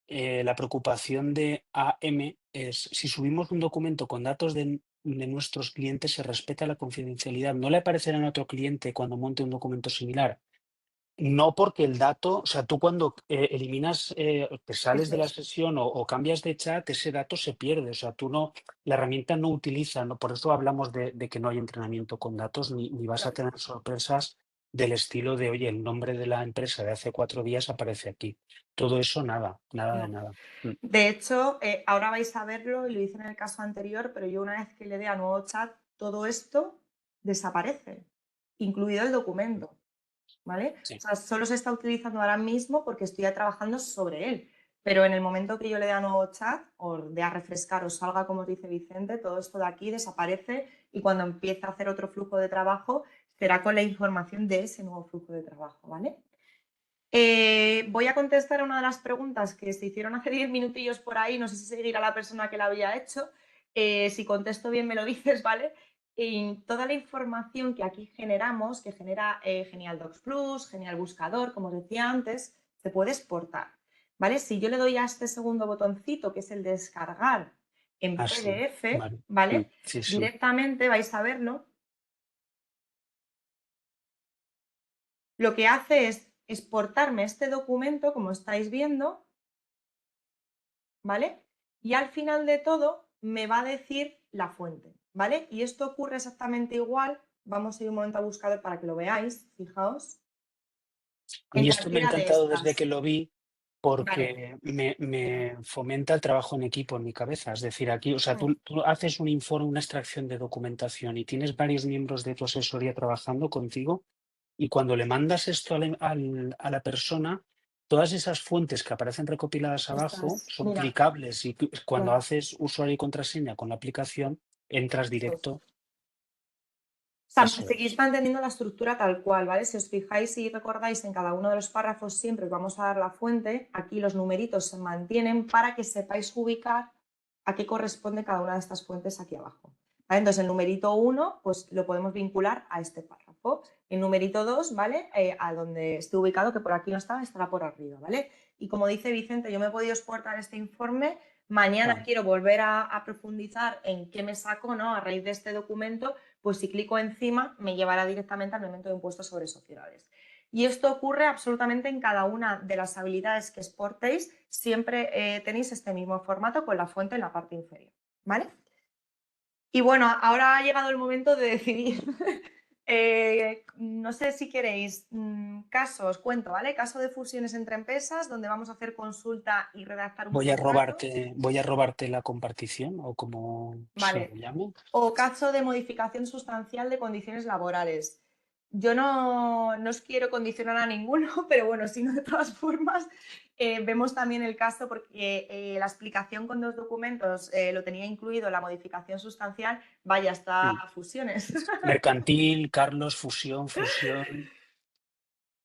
la preocupación de AM es si subimos un documento con datos de nuestros clientes, se respeta la confidencialidad. ¿No le aparecerá a otro cliente cuando monte un documento similar? No, porque el dato, o sea, tú cuando eliminas, te sales Eso de la es. sesión o cambias de chat, ese dato se pierde. O sea, tú no, la herramienta no utiliza, ¿no? Por eso hablamos de que no hay entrenamiento con datos, ni vas a No. tener sorpresas del estilo de, oye, el nombre de la empresa de hace 4 días aparece aquí. Todo eso, nada, nada de No. nada. Mm, De hecho, ahora vais a verlo y lo hice en el caso anterior, pero yo una vez que le dé a nuevo chat, todo esto desaparece, incluido el documento, ¿vale? O sí. sea, solo se está utilizando ahora mismo porque estoy ya trabajando sobre él. Pero en el momento que yo le dé a nuevo chat o de a refrescar o salga, como os dice Vicente, todo esto de aquí desaparece y cuando empiece a hacer otro flujo de trabajo será con la información de ese nuevo flujo de trabajo, ¿vale? Voy a contestar a una de las preguntas que se hicieron hace 10 minutillos por ahí, no sé si seguirá la persona que la había hecho. Si contesto bien me lo dices, ¿vale? Y toda la información que aquí generamos, que genera Genial Docs Plus, Genial Buscador, como os decía antes, se puede exportar, ¿vale? Si yo le doy a este segundo botoncito, que es el de descargar en Ah, sí. PDF, Vale. ¿vale? Sí, sí. Directamente vais a verlo. Lo que hace es exportarme este documento, como estáis viendo, ¿vale? Y al final de todo me va a decir la fuente, ¿vale? Y esto ocurre exactamente igual. Vamos a ir un momento a buscar para que lo veáis, fijaos, A en mí esto me ha cualquiera de encantado desde que estas. lo vi Vale. porque me fomenta el trabajo en equipo en mi cabeza. Es decir, aquí, o sea, Mm, tú haces un informe, una extracción de documentación y tienes varios miembros de tu asesoría trabajando contigo y cuando le mandas esto a la persona, todas esas fuentes que aparecen recopiladas abajo estas, son mira, clicables y cuando claro, haces usuario y contraseña con la aplicación, entras eso es. directo. O sea, Eso seguís es. manteniendo la estructura tal cual, ¿vale? Si os fijáis y recordáis en cada uno de los párrafos siempre os vamos a dar la fuente, aquí los numeritos se mantienen para que sepáis ubicar a qué corresponde cada una de estas fuentes aquí abajo. ¿Vale? Entonces, el numerito 1, pues lo podemos vincular a este párrafo. El numerito 2, ¿vale? A donde esté ubicado, que por aquí no estaba, estará por arriba, ¿vale? Y como dice Vicente, yo me he podido exportar este informe. Mañana Claro. quiero volver a profundizar en qué me saco, ¿no? A raíz de este documento, pues si clico encima me llevará directamente al elemento de impuestos sobre sociedades. Y esto ocurre absolutamente en cada una de las habilidades que exportéis, siempre tenéis este mismo formato con la fuente en la parte inferior, ¿vale? Y bueno, ahora ha llegado el momento de decidir. No sé si queréis casos, cuento, ¿vale? Caso de fusiones entre empresas, donde vamos a hacer consulta y redactar un contrato, Voy a robarte la compartición o como se ¿vale? llame. O caso de modificación sustancial de condiciones laborales. Yo no os quiero condicionar a ninguno, pero bueno, si no, de todas formas, vemos también el caso porque la explicación con dos documentos lo tenía incluido la modificación sustancial, vaya, hasta Mm. fusiones. Mercantil, Carlos, fusión,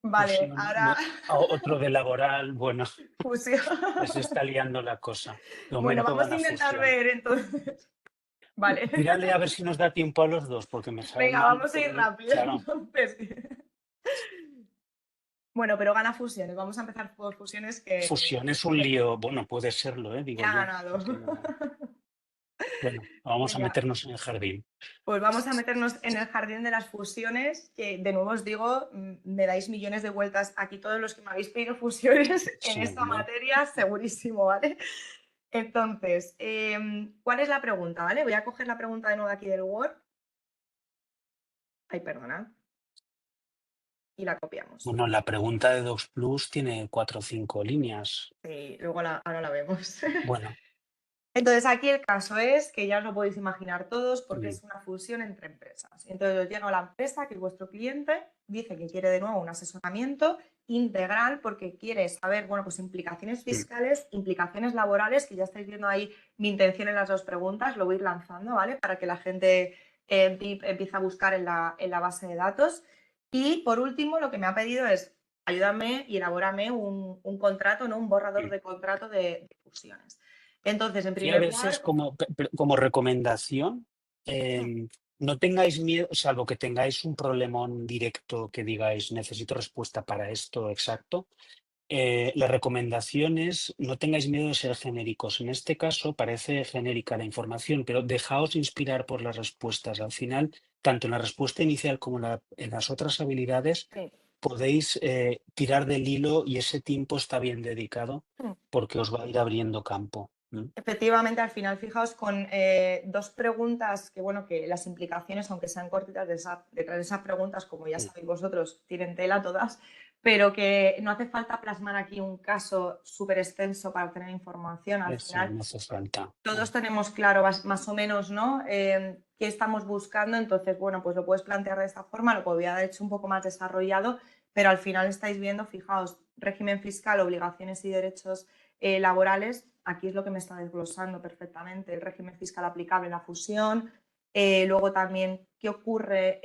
Vale, ahora otro de laboral, bueno, fusión. ya se está liando la cosa. De Bueno, momento vamos van a a intentar fusión. ver entonces. Vale. Tírale a ver si nos da tiempo a los dos, porque me sabe Venga, mal. vamos a ir rápido Claro, entonces. Bueno, pero gana fusiones. Vamos a empezar por fusiones fusión es un que lío, bueno, puede serlo, que digo ha yo. ganado. Porque bueno, vamos a Venga, meternos en el jardín. pues vamos a meternos en el jardín de las fusiones, que de nuevo os digo, me dais millones de vueltas aquí todos los que me habéis pedido fusiones en Sí, esta hombre. materia, segurísimo, ¿vale? Entonces, ¿cuál es la pregunta? ¿Vale? Voy a coger la pregunta de nuevo aquí del Word. Ay, perdona. Y la copiamos. Bueno, la pregunta de Docs Plus tiene 4 o 5 líneas. Y luego ahora la vemos. Bueno. Entonces, aquí el caso es que ya os lo podéis imaginar todos porque Mm, es una fusión entre empresas. Entonces, os llega la empresa, que es vuestro cliente, dice que quiere de nuevo un asesoramiento integral porque quiere saber, bueno, pues implicaciones mm. fiscales, implicaciones laborales, que ya estáis viendo ahí mi intención en las dos preguntas, lo voy a ir lanzando, ¿vale? Para que la gente empiece a buscar en la base de datos. Y por último, lo que me ha pedido es ayúdame y elabórame un contrato, ¿no? Un borrador de contrato de fusiones. Entonces, en Y a primer veces lugar, como recomendación, mm, no tengáis miedo, salvo que tengáis un problemón directo que digáis necesito respuesta para esto exacto. La recomendación es no tengáis miedo de ser genéricos. En este caso parece genérica la información, pero dejaos inspirar por las respuestas. Al final, tanto en la respuesta inicial como en las otras habilidades, sí, podéis tirar del hilo y ese tiempo está bien dedicado mm, porque os va a ir abriendo campo. ¿Mm? efectivamente, al final, fijaos con dos preguntas que, bueno, que las implicaciones, aunque sean cortitas, detrás de esas preguntas, como ya Mm. sabéis vosotros, tienen tela todas, pero que no hace falta plasmar aquí un caso súper extenso para obtener información. Al Eso final, no hace falta. todos tenemos claro más o menos, ¿no? Qué estamos buscando, entonces, bueno, pues lo puedes plantear de esta forma, lo podría haber hecho un poco más desarrollado, pero al final estáis viendo, fijaos, régimen fiscal, obligaciones y derechos laborales, aquí es lo que me está desglosando perfectamente, el régimen fiscal aplicable en la fusión, luego también qué ocurre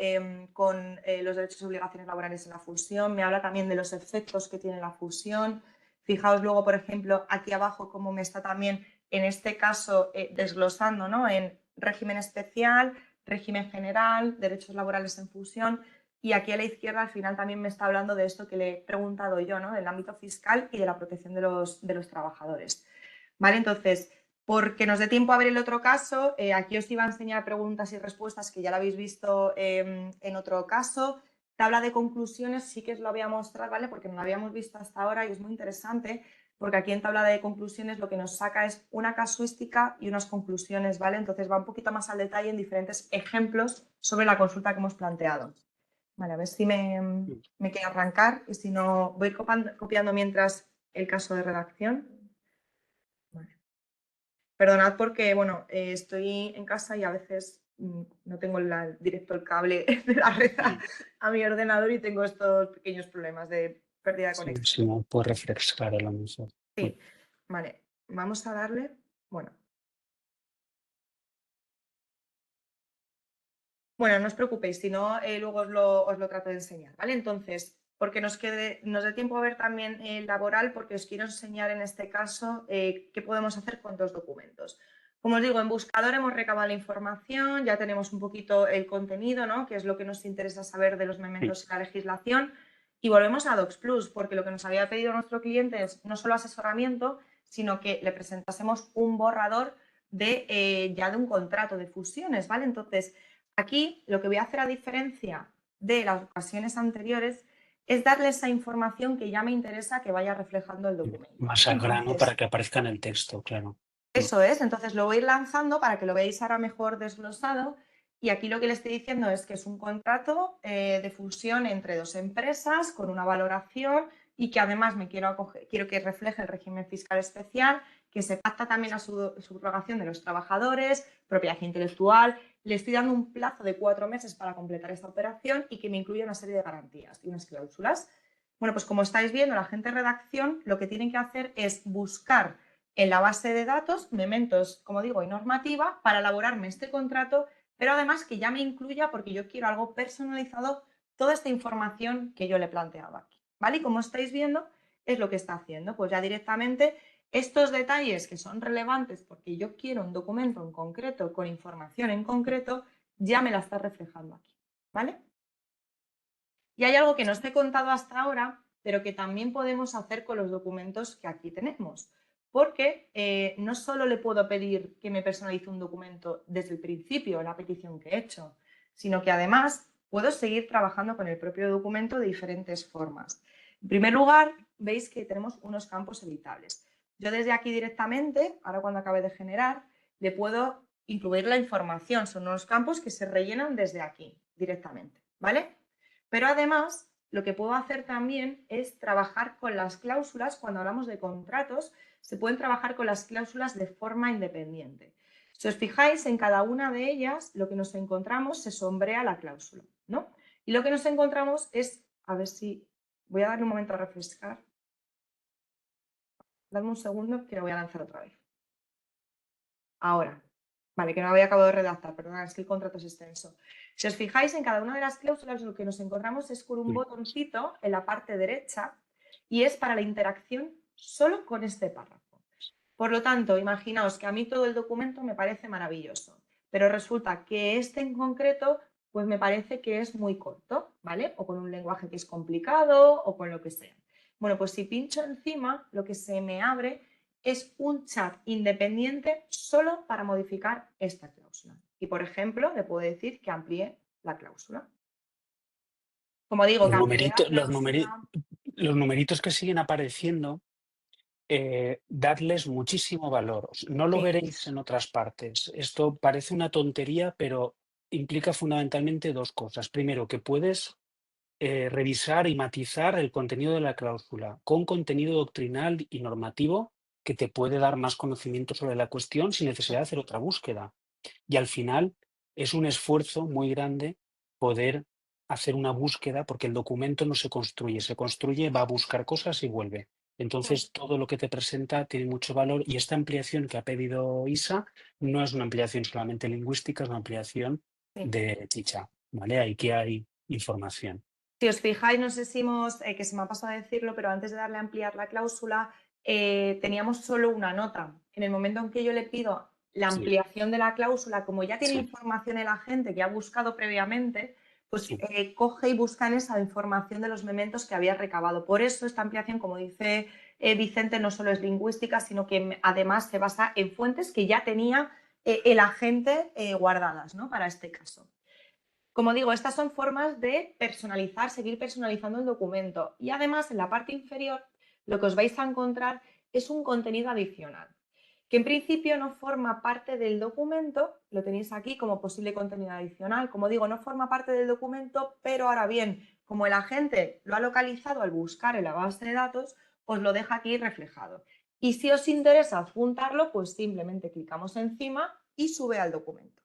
con los derechos y obligaciones laborales en la fusión, me habla también de los efectos que tiene la fusión, fijaos luego, por ejemplo, aquí abajo cómo me está también en este caso desglosando, ¿no? En régimen especial, régimen general, derechos laborales en fusión. Y aquí a la izquierda al final también me está hablando de esto que le he preguntado yo, ¿no? Del ámbito fiscal y de la protección de los trabajadores. ¿Vale? Entonces, porque nos dé tiempo a ver el otro caso, aquí os iba a enseñar preguntas y respuestas que ya lo habéis visto en otro caso. Tabla de conclusiones sí que os lo voy a mostrar, ¿vale? Porque no lo habíamos visto hasta ahora y es muy interesante porque aquí en tabla de conclusiones lo que nos saca es una casuística y unas conclusiones, ¿vale? Entonces va un poquito más al detalle en diferentes ejemplos sobre la consulta que hemos planteado. Vale, a ver si me quiere arrancar y si no, voy copiando mientras el caso de redacción. Vale. Perdonad porque, bueno, estoy en casa y a veces no tengo directo el cable de la red Mm. a mi ordenador y tengo estos pequeños problemas de pérdida de Sí, conexión. sí, no puede refrescar a lo mejor. Mm. Sí, vale, vamos a darle, bueno, bueno, no os preocupéis, si no, luego os lo trato de enseñar, ¿vale? Entonces, porque nos dé tiempo a ver también el laboral, porque os quiero enseñar en este caso qué podemos hacer con dos documentos. Como os digo, en buscador hemos recabado la información, ya tenemos un poquito el contenido, ¿no? Que es lo que nos interesa saber de los Mm. mementos y la legislación. Y volvemos a Docs Plus, porque lo que nos había pedido nuestro cliente es no solo asesoramiento, sino que le presentásemos un borrador de ya de un contrato de fusiones, ¿vale? Entonces, aquí lo que voy a hacer a diferencia de las ocasiones anteriores es darle esa información que ya me interesa que vaya reflejando el documento, Más ¿vale? al grano para Entonces, que aparezca en el texto, claro. Mm. eso es, entonces lo voy a ir lanzando para que lo veáis ahora mejor desglosado. Y aquí lo que le estoy diciendo es que es un contrato de fusión entre dos empresas con una valoración y que además quiero que refleje el régimen fiscal especial, que se pacta también la subrogación de los trabajadores, propiedad intelectual. Le estoy dando un plazo de 4 meses para completar esta operación y que me incluya una serie de garantías y unas cláusulas. Bueno, pues como estáis viendo, la gente de redacción lo que tienen que hacer es buscar en la base de datos mementos, como digo, y normativa para elaborarme este contrato, pero además que ya me incluya, porque yo quiero algo personalizado, toda esta información que yo le he planteado aquí. ¿Vale? Y como estáis viendo, es lo que está haciendo. Pues ya directamente estos detalles que son relevantes porque yo quiero un documento en concreto, con información en concreto, ya me la está reflejando aquí. ¿Vale? Y hay algo que no os he contado hasta ahora, pero que también podemos hacer con los documentos que aquí tenemos. Porque no solo le puedo pedir que me personalice un documento desde el principio, la petición que he hecho, sino que además puedo seguir trabajando con el propio documento de diferentes formas. En primer lugar, veis que tenemos unos campos editables. Yo desde aquí directamente, ahora cuando acabe de generar, le puedo incluir la información. Son unos campos que se rellenan desde aquí directamente, ¿vale? Pero además, lo que puedo hacer también es trabajar con las cláusulas cuando hablamos de contratos se pueden trabajar con las cláusulas de forma independiente. Si os fijáis, en cada una de ellas lo que nos encontramos se sombrea la cláusula, ¿no? Y lo que nos encontramos es, a ver si, voy a darle un momento a refrescar. Dadme un segundo que lo voy a lanzar otra vez. Ahora. Vale, que no había acabado de redactar, perdón, es que el contrato es extenso. Si os fijáis, en cada una de las cláusulas lo que nos encontramos es con un botoncito en la parte derecha y es para la interacción solo con este párrafo. Por lo tanto, imaginaos que a mí todo el documento me parece maravilloso, pero resulta que este en concreto pues me parece que es muy corto, ¿vale? O con un lenguaje que es complicado o con lo que sea. Bueno, pues si pincho encima, lo que se me abre es un chat independiente solo para modificar esta cláusula. Y, por ejemplo, le puedo decir que amplíe la cláusula. Como digo, Los que amplíe la numeritos, cláusula. los numeritos que siguen apareciendo, dadles muchísimo valor. No lo Sí, veréis en otras partes. Esto parece una tontería, pero implica fundamentalmente dos cosas. Primero, que puedes revisar y matizar el contenido de la cláusula con contenido doctrinal y normativo que te puede dar más conocimiento sobre la cuestión sin necesidad de hacer otra búsqueda. Y al final es un esfuerzo muy grande poder hacer una búsqueda porque el documento no se construye, va a buscar cosas y vuelve. Entonces, todo lo que te presenta tiene mucho valor y esta ampliación que ha pedido Isa no es una ampliación solamente lingüística, es una ampliación sí. de chicha, ¿vale? Aquí hay información. Si os fijáis, no sé si que se me ha pasado a decirlo, pero antes de darle a ampliar la cláusula, teníamos solo una nota. En el momento en que yo le pido la Sí, ampliación de la cláusula, como ya tiene sí, información el agente que ha buscado previamente, pues sí. coge y busca en esa información de los mementos que había recabado. Por eso esta ampliación, como dice Vicente, no solo es lingüística, sino que además se basa en fuentes que ya tenía el agente guardadas, ¿no? Para este caso. Como digo, estas son formas de personalizar, seguir personalizando el documento. Y además, en la parte inferior, lo que os vais a encontrar es un contenido adicional, que en principio no forma parte del documento, lo tenéis aquí como posible contenido adicional. Como digo, no forma parte del documento, pero ahora bien, como el agente lo ha localizado al buscar en la base de datos, os lo deja aquí reflejado. Y si os interesa adjuntarlo, pues simplemente clicamos encima y sube al documento.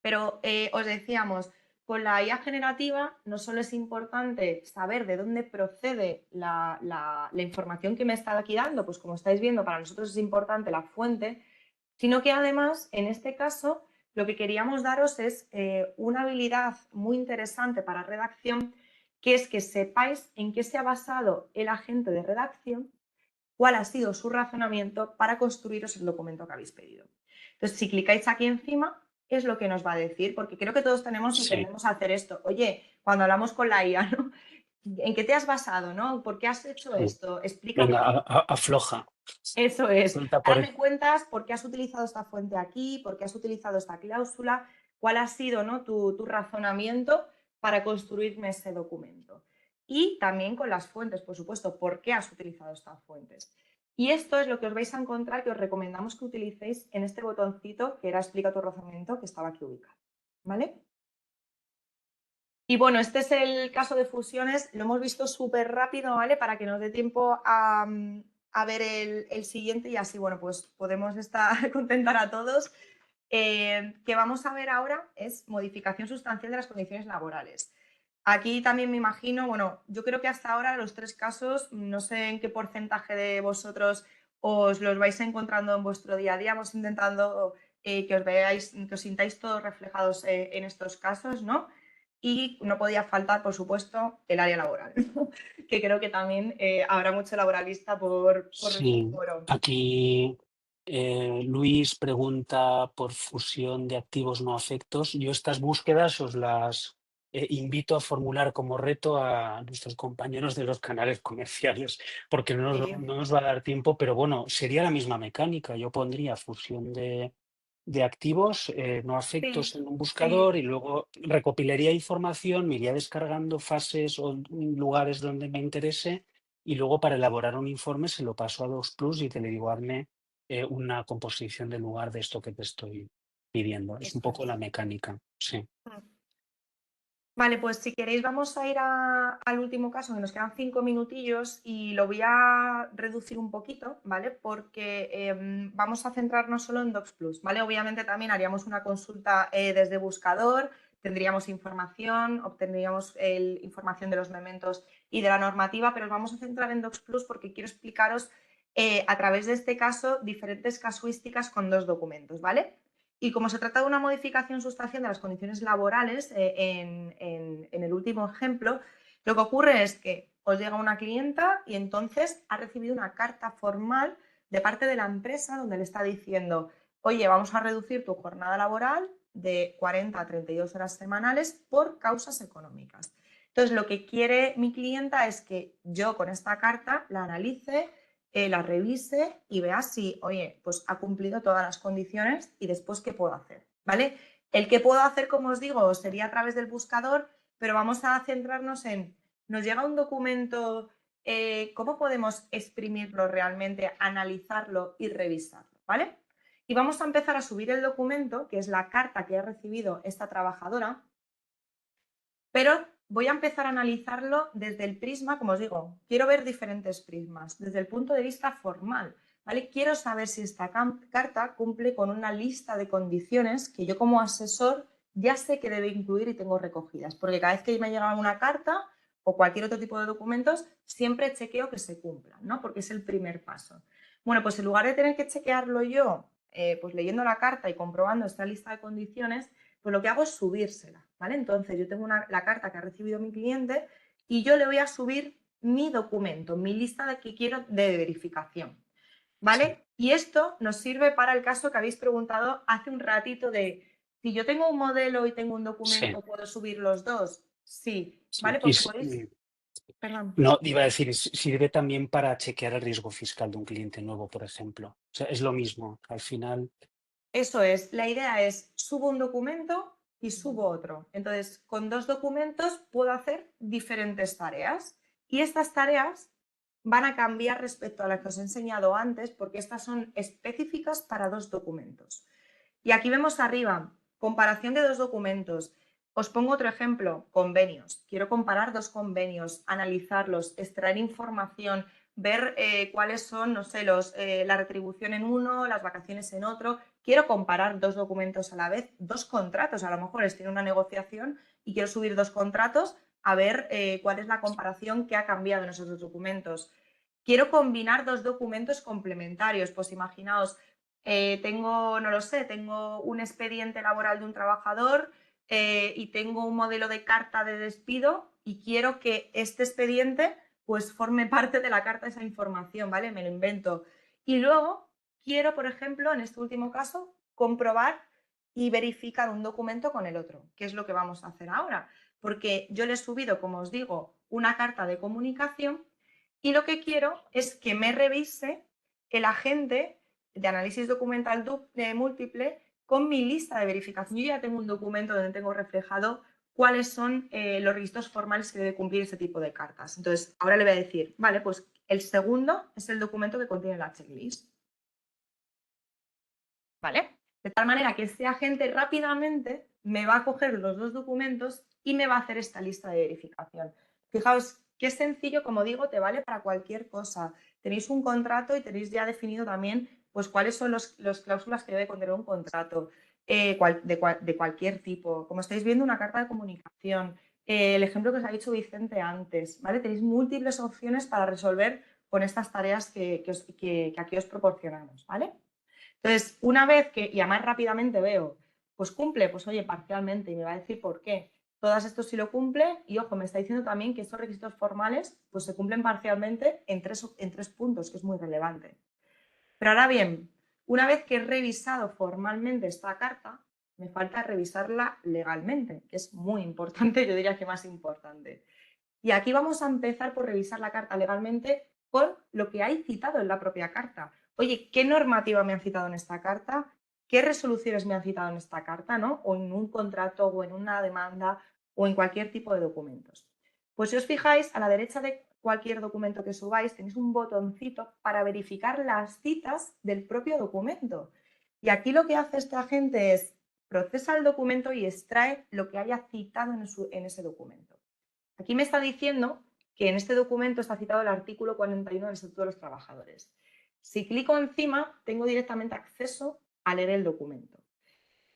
Pero os decíamos, con la IA generativa no solo es importante saber de dónde procede la información que me está aquí dando, pues como estáis viendo, para nosotros es importante la fuente, sino que además, en este caso, lo que queríamos daros es una habilidad muy interesante para redacción, que es que sepáis en qué se ha basado el agente de redacción, cuál ha sido su razonamiento para construiros el documento que habéis pedido. Entonces, si clicáis aquí encima, es lo que nos va a decir, porque creo que todos tenemos y Sí. tendemos a hacer esto. Oye, cuando hablamos con la IA, ¿no? ¿En qué te has basado, no? ¿Por qué has hecho Sí. esto? Explícame. Venga, afloja. Eso es. Suelta por Ahora el... me cuentas por qué has utilizado esta fuente aquí, por qué has utilizado esta cláusula, cuál ha sido, ¿no? tu razonamiento para construirme ese documento. Y también con las fuentes, por supuesto, por qué has utilizado estas fuentes. Y esto es lo que os vais a encontrar, que os recomendamos que utilicéis en este botoncito que era explica tu razonamiento, que estaba aquí ubicado. ¿Vale? Y bueno, este es el caso de fusiones, lo hemos visto súper rápido, ¿vale? Para que nos dé tiempo a ver el siguiente y así, bueno, pues podemos contentar a todos. Que vamos a ver ahora es modificación sustancial de las condiciones laborales. Aquí también me imagino, bueno, yo creo que hasta ahora los tres casos, no sé en qué porcentaje de vosotros os los vais encontrando en vuestro día a día, vamos intentando que os veáis, que os sintáis todos reflejados en estos casos, ¿no? Y no podía faltar, por supuesto, el área laboral, que creo que también habrá mucho laboralista por nuestro Sí, foro. aquí Luis pregunta por fusión de activos no afectos. Yo estas búsquedas os las invito a formular como reto a nuestros compañeros de los canales comerciales, porque Sí, no nos va a dar tiempo, pero bueno, sería la misma mecánica. Yo pondría fusión de activos no afectos sí, en un sí. buscador y luego recopilaría información, me iría descargando fases o lugares donde me interese y luego para elaborar un informe se lo paso a 2Plus y te le digo, hazme una composición del lugar de esto que te estoy pidiendo. Es un Eso poco es. la mecánica, sí. Vale, pues si queréis vamos a ir al último caso, que nos quedan 5 minutillos y lo voy a reducir un poquito, ¿vale? Porque vamos a centrarnos solo en Docs Plus, ¿vale? Obviamente también haríamos una consulta desde buscador, tendríamos información, obtendríamos información de los mementos y de la normativa, pero os vamos a centrar en Docs Plus porque quiero explicaros a través de este caso diferentes casuísticas con dos documentos, ¿vale? Y como se trata de una modificación sustancial de las condiciones laborales, en el último ejemplo, lo que ocurre es que os llega una clienta y entonces ha recibido una carta formal de parte de la empresa donde le está diciendo, oye, vamos a reducir tu jornada laboral de 40 a 32 horas semanales por causas económicas. Entonces, lo que quiere mi clienta es que yo con esta carta la analice, la revise y vea si, oye, pues ha cumplido todas las condiciones y después qué puedo hacer, ¿vale? El que puedo hacer, como os digo, sería a través del buscador, pero vamos a centrarnos en, nos llega un documento, ¿cómo podemos exprimirlo realmente, analizarlo y revisarlo, ¿vale? Y vamos a empezar a subir el documento, que es la carta que ha recibido esta trabajadora, pero voy a empezar a analizarlo desde el prisma, como os digo, quiero ver diferentes prismas, desde el punto de vista formal, ¿vale? Quiero saber si esta carta cumple con una lista de condiciones que yo como asesor ya sé que debe incluir y tengo recogidas, porque cada vez que me llega una carta o cualquier otro tipo de documentos, siempre chequeo que se cumplan, ¿no? Porque es el primer paso. Bueno, pues en lugar de tener que chequearlo yo, pues leyendo la carta y comprobando esta lista de condiciones, pues lo que hago es subírsela, ¿vale? Entonces yo tengo la carta que ha recibido mi cliente y yo le voy a subir mi documento, mi lista de que quiero de verificación, Sí, ¿vale? Y esto nos sirve para el caso que habéis preguntado hace un ratito de, si yo tengo un modelo y tengo un sí, documento, ¿puedo subir los dos? Sí, sí. ¿vale? Porque podéis, perdón. No, iba a decir, sirve también para chequear el riesgo fiscal de un cliente nuevo, por ejemplo. O sea, es lo mismo. Al final, Eso es, la idea es, subo un documento y subo otro. Entonces, con dos documentos puedo hacer diferentes tareas y estas tareas van a cambiar respecto a las que os he enseñado antes porque estas son específicas para dos documentos. Y aquí vemos arriba, comparación de dos documentos. Os pongo otro ejemplo, convenios. Quiero comparar dos convenios, analizarlos, extraer información, ver cuáles son, no sé, la retribución en uno, las vacaciones en otro. Quiero comparar dos documentos a la vez, dos contratos. A lo mejor estoy en una negociación y quiero subir dos contratos a ver cuál es la comparación que ha cambiado en esos dos documentos. Quiero combinar dos documentos complementarios. Pues imaginaos, tengo, no lo sé, tengo un expediente laboral de un trabajador y tengo un modelo de carta de despido y quiero que este expediente pues forme parte de la carta esa información, ¿vale? Me lo invento. Y luego quiero, por ejemplo, en este último caso, comprobar y verificar un documento con el otro, que es lo que vamos a hacer ahora, porque yo le he subido, como os digo, una carta de comunicación y lo que quiero es que me revise el agente de análisis documental múltiple con mi lista de verificación. Yo ya tengo un documento donde tengo reflejado cuáles son los requisitos formales que debe cumplir ese tipo de cartas. Entonces, ahora le voy a decir, vale, pues el segundo es el documento que contiene la checklist, ¿vale? De tal manera que este agente rápidamente me va a coger los dos documentos y me va a hacer esta lista de verificación. Fijaos qué sencillo, como digo, te vale para cualquier cosa. Tenéis un contrato y tenéis ya definido también pues cuáles son los cláusulas que debe contener un contrato de cualquier tipo. Como estáis viendo, una carta de comunicación. El ejemplo que os ha dicho Vicente antes, ¿vale? Tenéis múltiples opciones para resolver con estas tareas que aquí os proporcionamos, ¿vale? Entonces, una vez que, y además rápidamente veo, pues cumple, pues oye, parcialmente, y me va a decir por qué. Todas esto sí lo cumple, y ojo, me está diciendo también que estos requisitos formales pues se cumplen parcialmente en tres puntos, que es muy relevante. Pero ahora bien, una vez que he revisado formalmente esta carta, me falta revisarla legalmente, que es muy importante, yo diría que más importante. Y aquí vamos a empezar por revisar la carta legalmente con lo que hay citado en la propia carta. Oye, ¿qué normativa me han citado en esta carta? ¿Qué resoluciones me han citado en esta carta, ¿no? O en un contrato o en una demanda o en cualquier tipo de documentos. Pues si os fijáis, a la derecha de cualquier documento que subáis tenéis un botoncito para verificar las citas del propio documento. Y aquí lo que hace esta gente es procesa el documento y extrae lo que haya citado en ese documento. Aquí me está diciendo que en este documento está citado el artículo 41 del Estatuto de los Trabajadores. Si clico encima, tengo directamente acceso a leer el documento.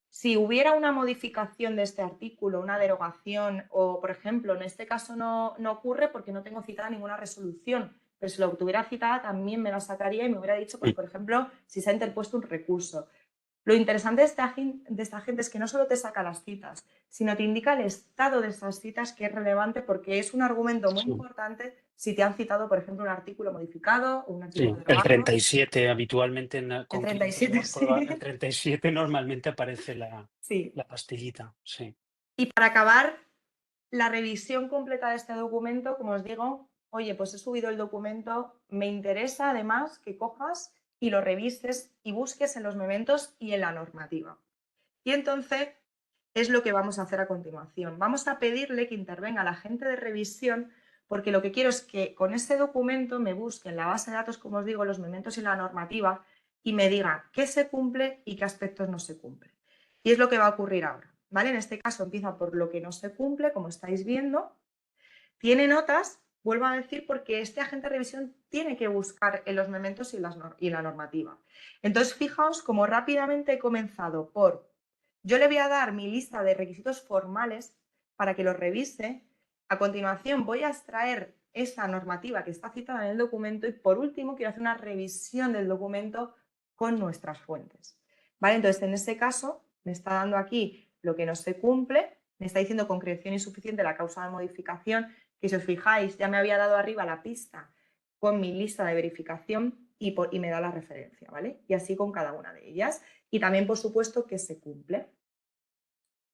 Si hubiera una modificación de este artículo, una derogación o, por ejemplo, en este caso no ocurre porque no tengo citada ninguna resolución, pero si lo tuviera citada también me la sacaría y me hubiera dicho, pues, por ejemplo, si se ha interpuesto un recurso. Lo interesante de esta gente es que no solo te saca las citas, sino te indica el estado de esas citas, que es relevante porque es un argumento muy importante si te han citado, por ejemplo, un artículo modificado o un artículo derogado. El 37 habitualmente el 37, sí. El 37 normalmente aparece la pastillita. Sí. Y para acabar, la revisión completa de este documento, como os digo, oye, pues he subido el documento, me interesa además que cojas y lo revises y busques en los mementos y en la normativa. Y entonces es lo que vamos a hacer a continuación. Vamos a pedirle que intervenga la agente de revisión, porque lo que quiero es que con ese documento me busque en la base de datos, como os digo, los mementos y la normativa, y me diga qué se cumple y qué aspectos no se cumplen. Y es lo que va a ocurrir ahora, ¿vale? En este caso empieza por lo que no se cumple, como estáis viendo. Tiene notas, vuelvo a decir, porque este agente de revisión tiene que buscar en los mementos y la normativa. Entonces, fijaos cómo rápidamente he comenzado por, yo le voy a dar mi lista de requisitos formales para que los revise. A continuación voy a extraer esa normativa que está citada en el documento y, por último, quiero hacer una revisión del documento con nuestras fuentes. ¿Vale? Entonces, en este caso, me está dando aquí lo que no se cumple, me está diciendo concreción insuficiente la causa de modificación, que si os fijáis ya me había dado arriba la pista con mi lista de verificación y me da la referencia, ¿vale? Y así con cada una de ellas. Y también, por supuesto, que se cumple.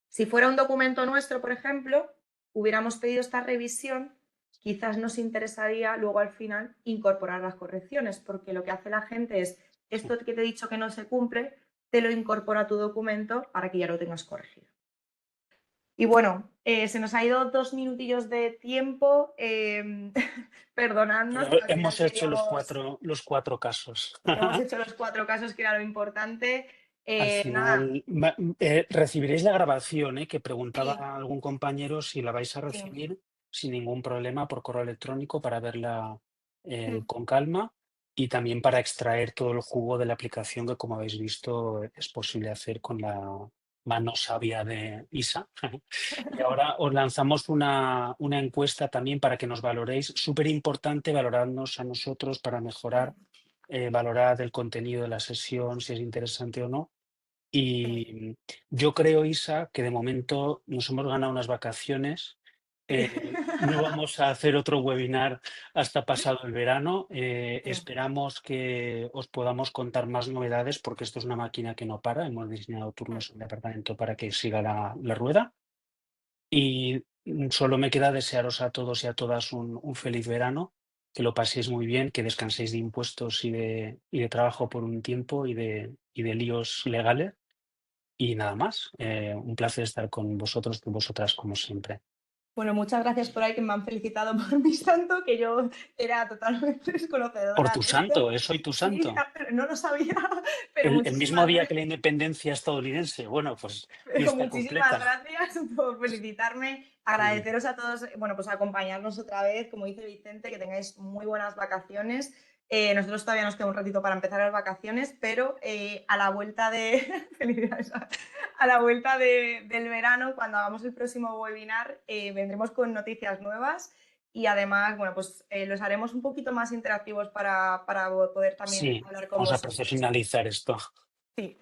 Si fuera un documento nuestro, por ejemplo, hubiéramos pedido esta revisión, quizás nos interesaría luego al final incorporar las correcciones, porque lo que hace la gente es, esto que te he dicho que no se cumple, te lo incorpora a tu documento para que ya lo tengas corregido. Y bueno, se nos ha ido 2 minutillos de tiempo. Perdonadnos. Hemos hecho los cuatro casos. Hemos hecho los 4 casos, que era lo importante. Al final, recibiréis la grabación, que preguntaba Sí. algún compañero si la vais a recibir sin ningún problema por correo electrónico para verla con calma y también para extraer todo el jugo de la aplicación que, como habéis visto, es posible hacer con la mano sabia de Isa. Y ahora os lanzamos una encuesta también para que nos valoréis. Súper importante valorarnos a nosotros para mejorar, valorar el contenido de la sesión, si es interesante o no. Y yo creo, Isa, que de momento nos hemos ganado unas vacaciones. No vamos a hacer otro webinar hasta pasado el verano. Esperamos que os podamos contar más novedades porque esto es una máquina que no para. Hemos diseñado turnos en el departamento para que siga la rueda. Y solo me queda desearos a todos y a todas un feliz verano, que lo paséis muy bien, que descanséis de impuestos y de trabajo por un tiempo y de líos legales. Y nada más, un placer estar con vosotros y vosotras como siempre. Bueno, muchas gracias por ahí, que me han felicitado por mi santo, que yo era totalmente desconocedora. Por tu santo, soy tu santo. Sí, no lo sabía, pero El mismo día que la independencia estadounidense. Bueno, pues fiesta muchísimas completa. gracias por felicitarme. Agradeceros a todos, bueno, pues acompañarnos otra vez, como dice Vicente, que tengáis muy buenas vacaciones. Nosotros todavía nos queda un ratito para empezar las vacaciones, pero a la vuelta de felicidades, a la vuelta del verano, cuando hagamos el próximo webinar, vendremos con noticias nuevas y además, bueno, pues los haremos un poquito más interactivos para poder también hablar con vamos vosotros. a profesionalizar esto. Sí,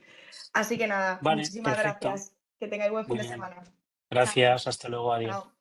así que nada, Vale, muchísimas perfecto. gracias. Que tengáis buen fin Muy de bien. semana. Gracias, hasta luego, adiós. Chao.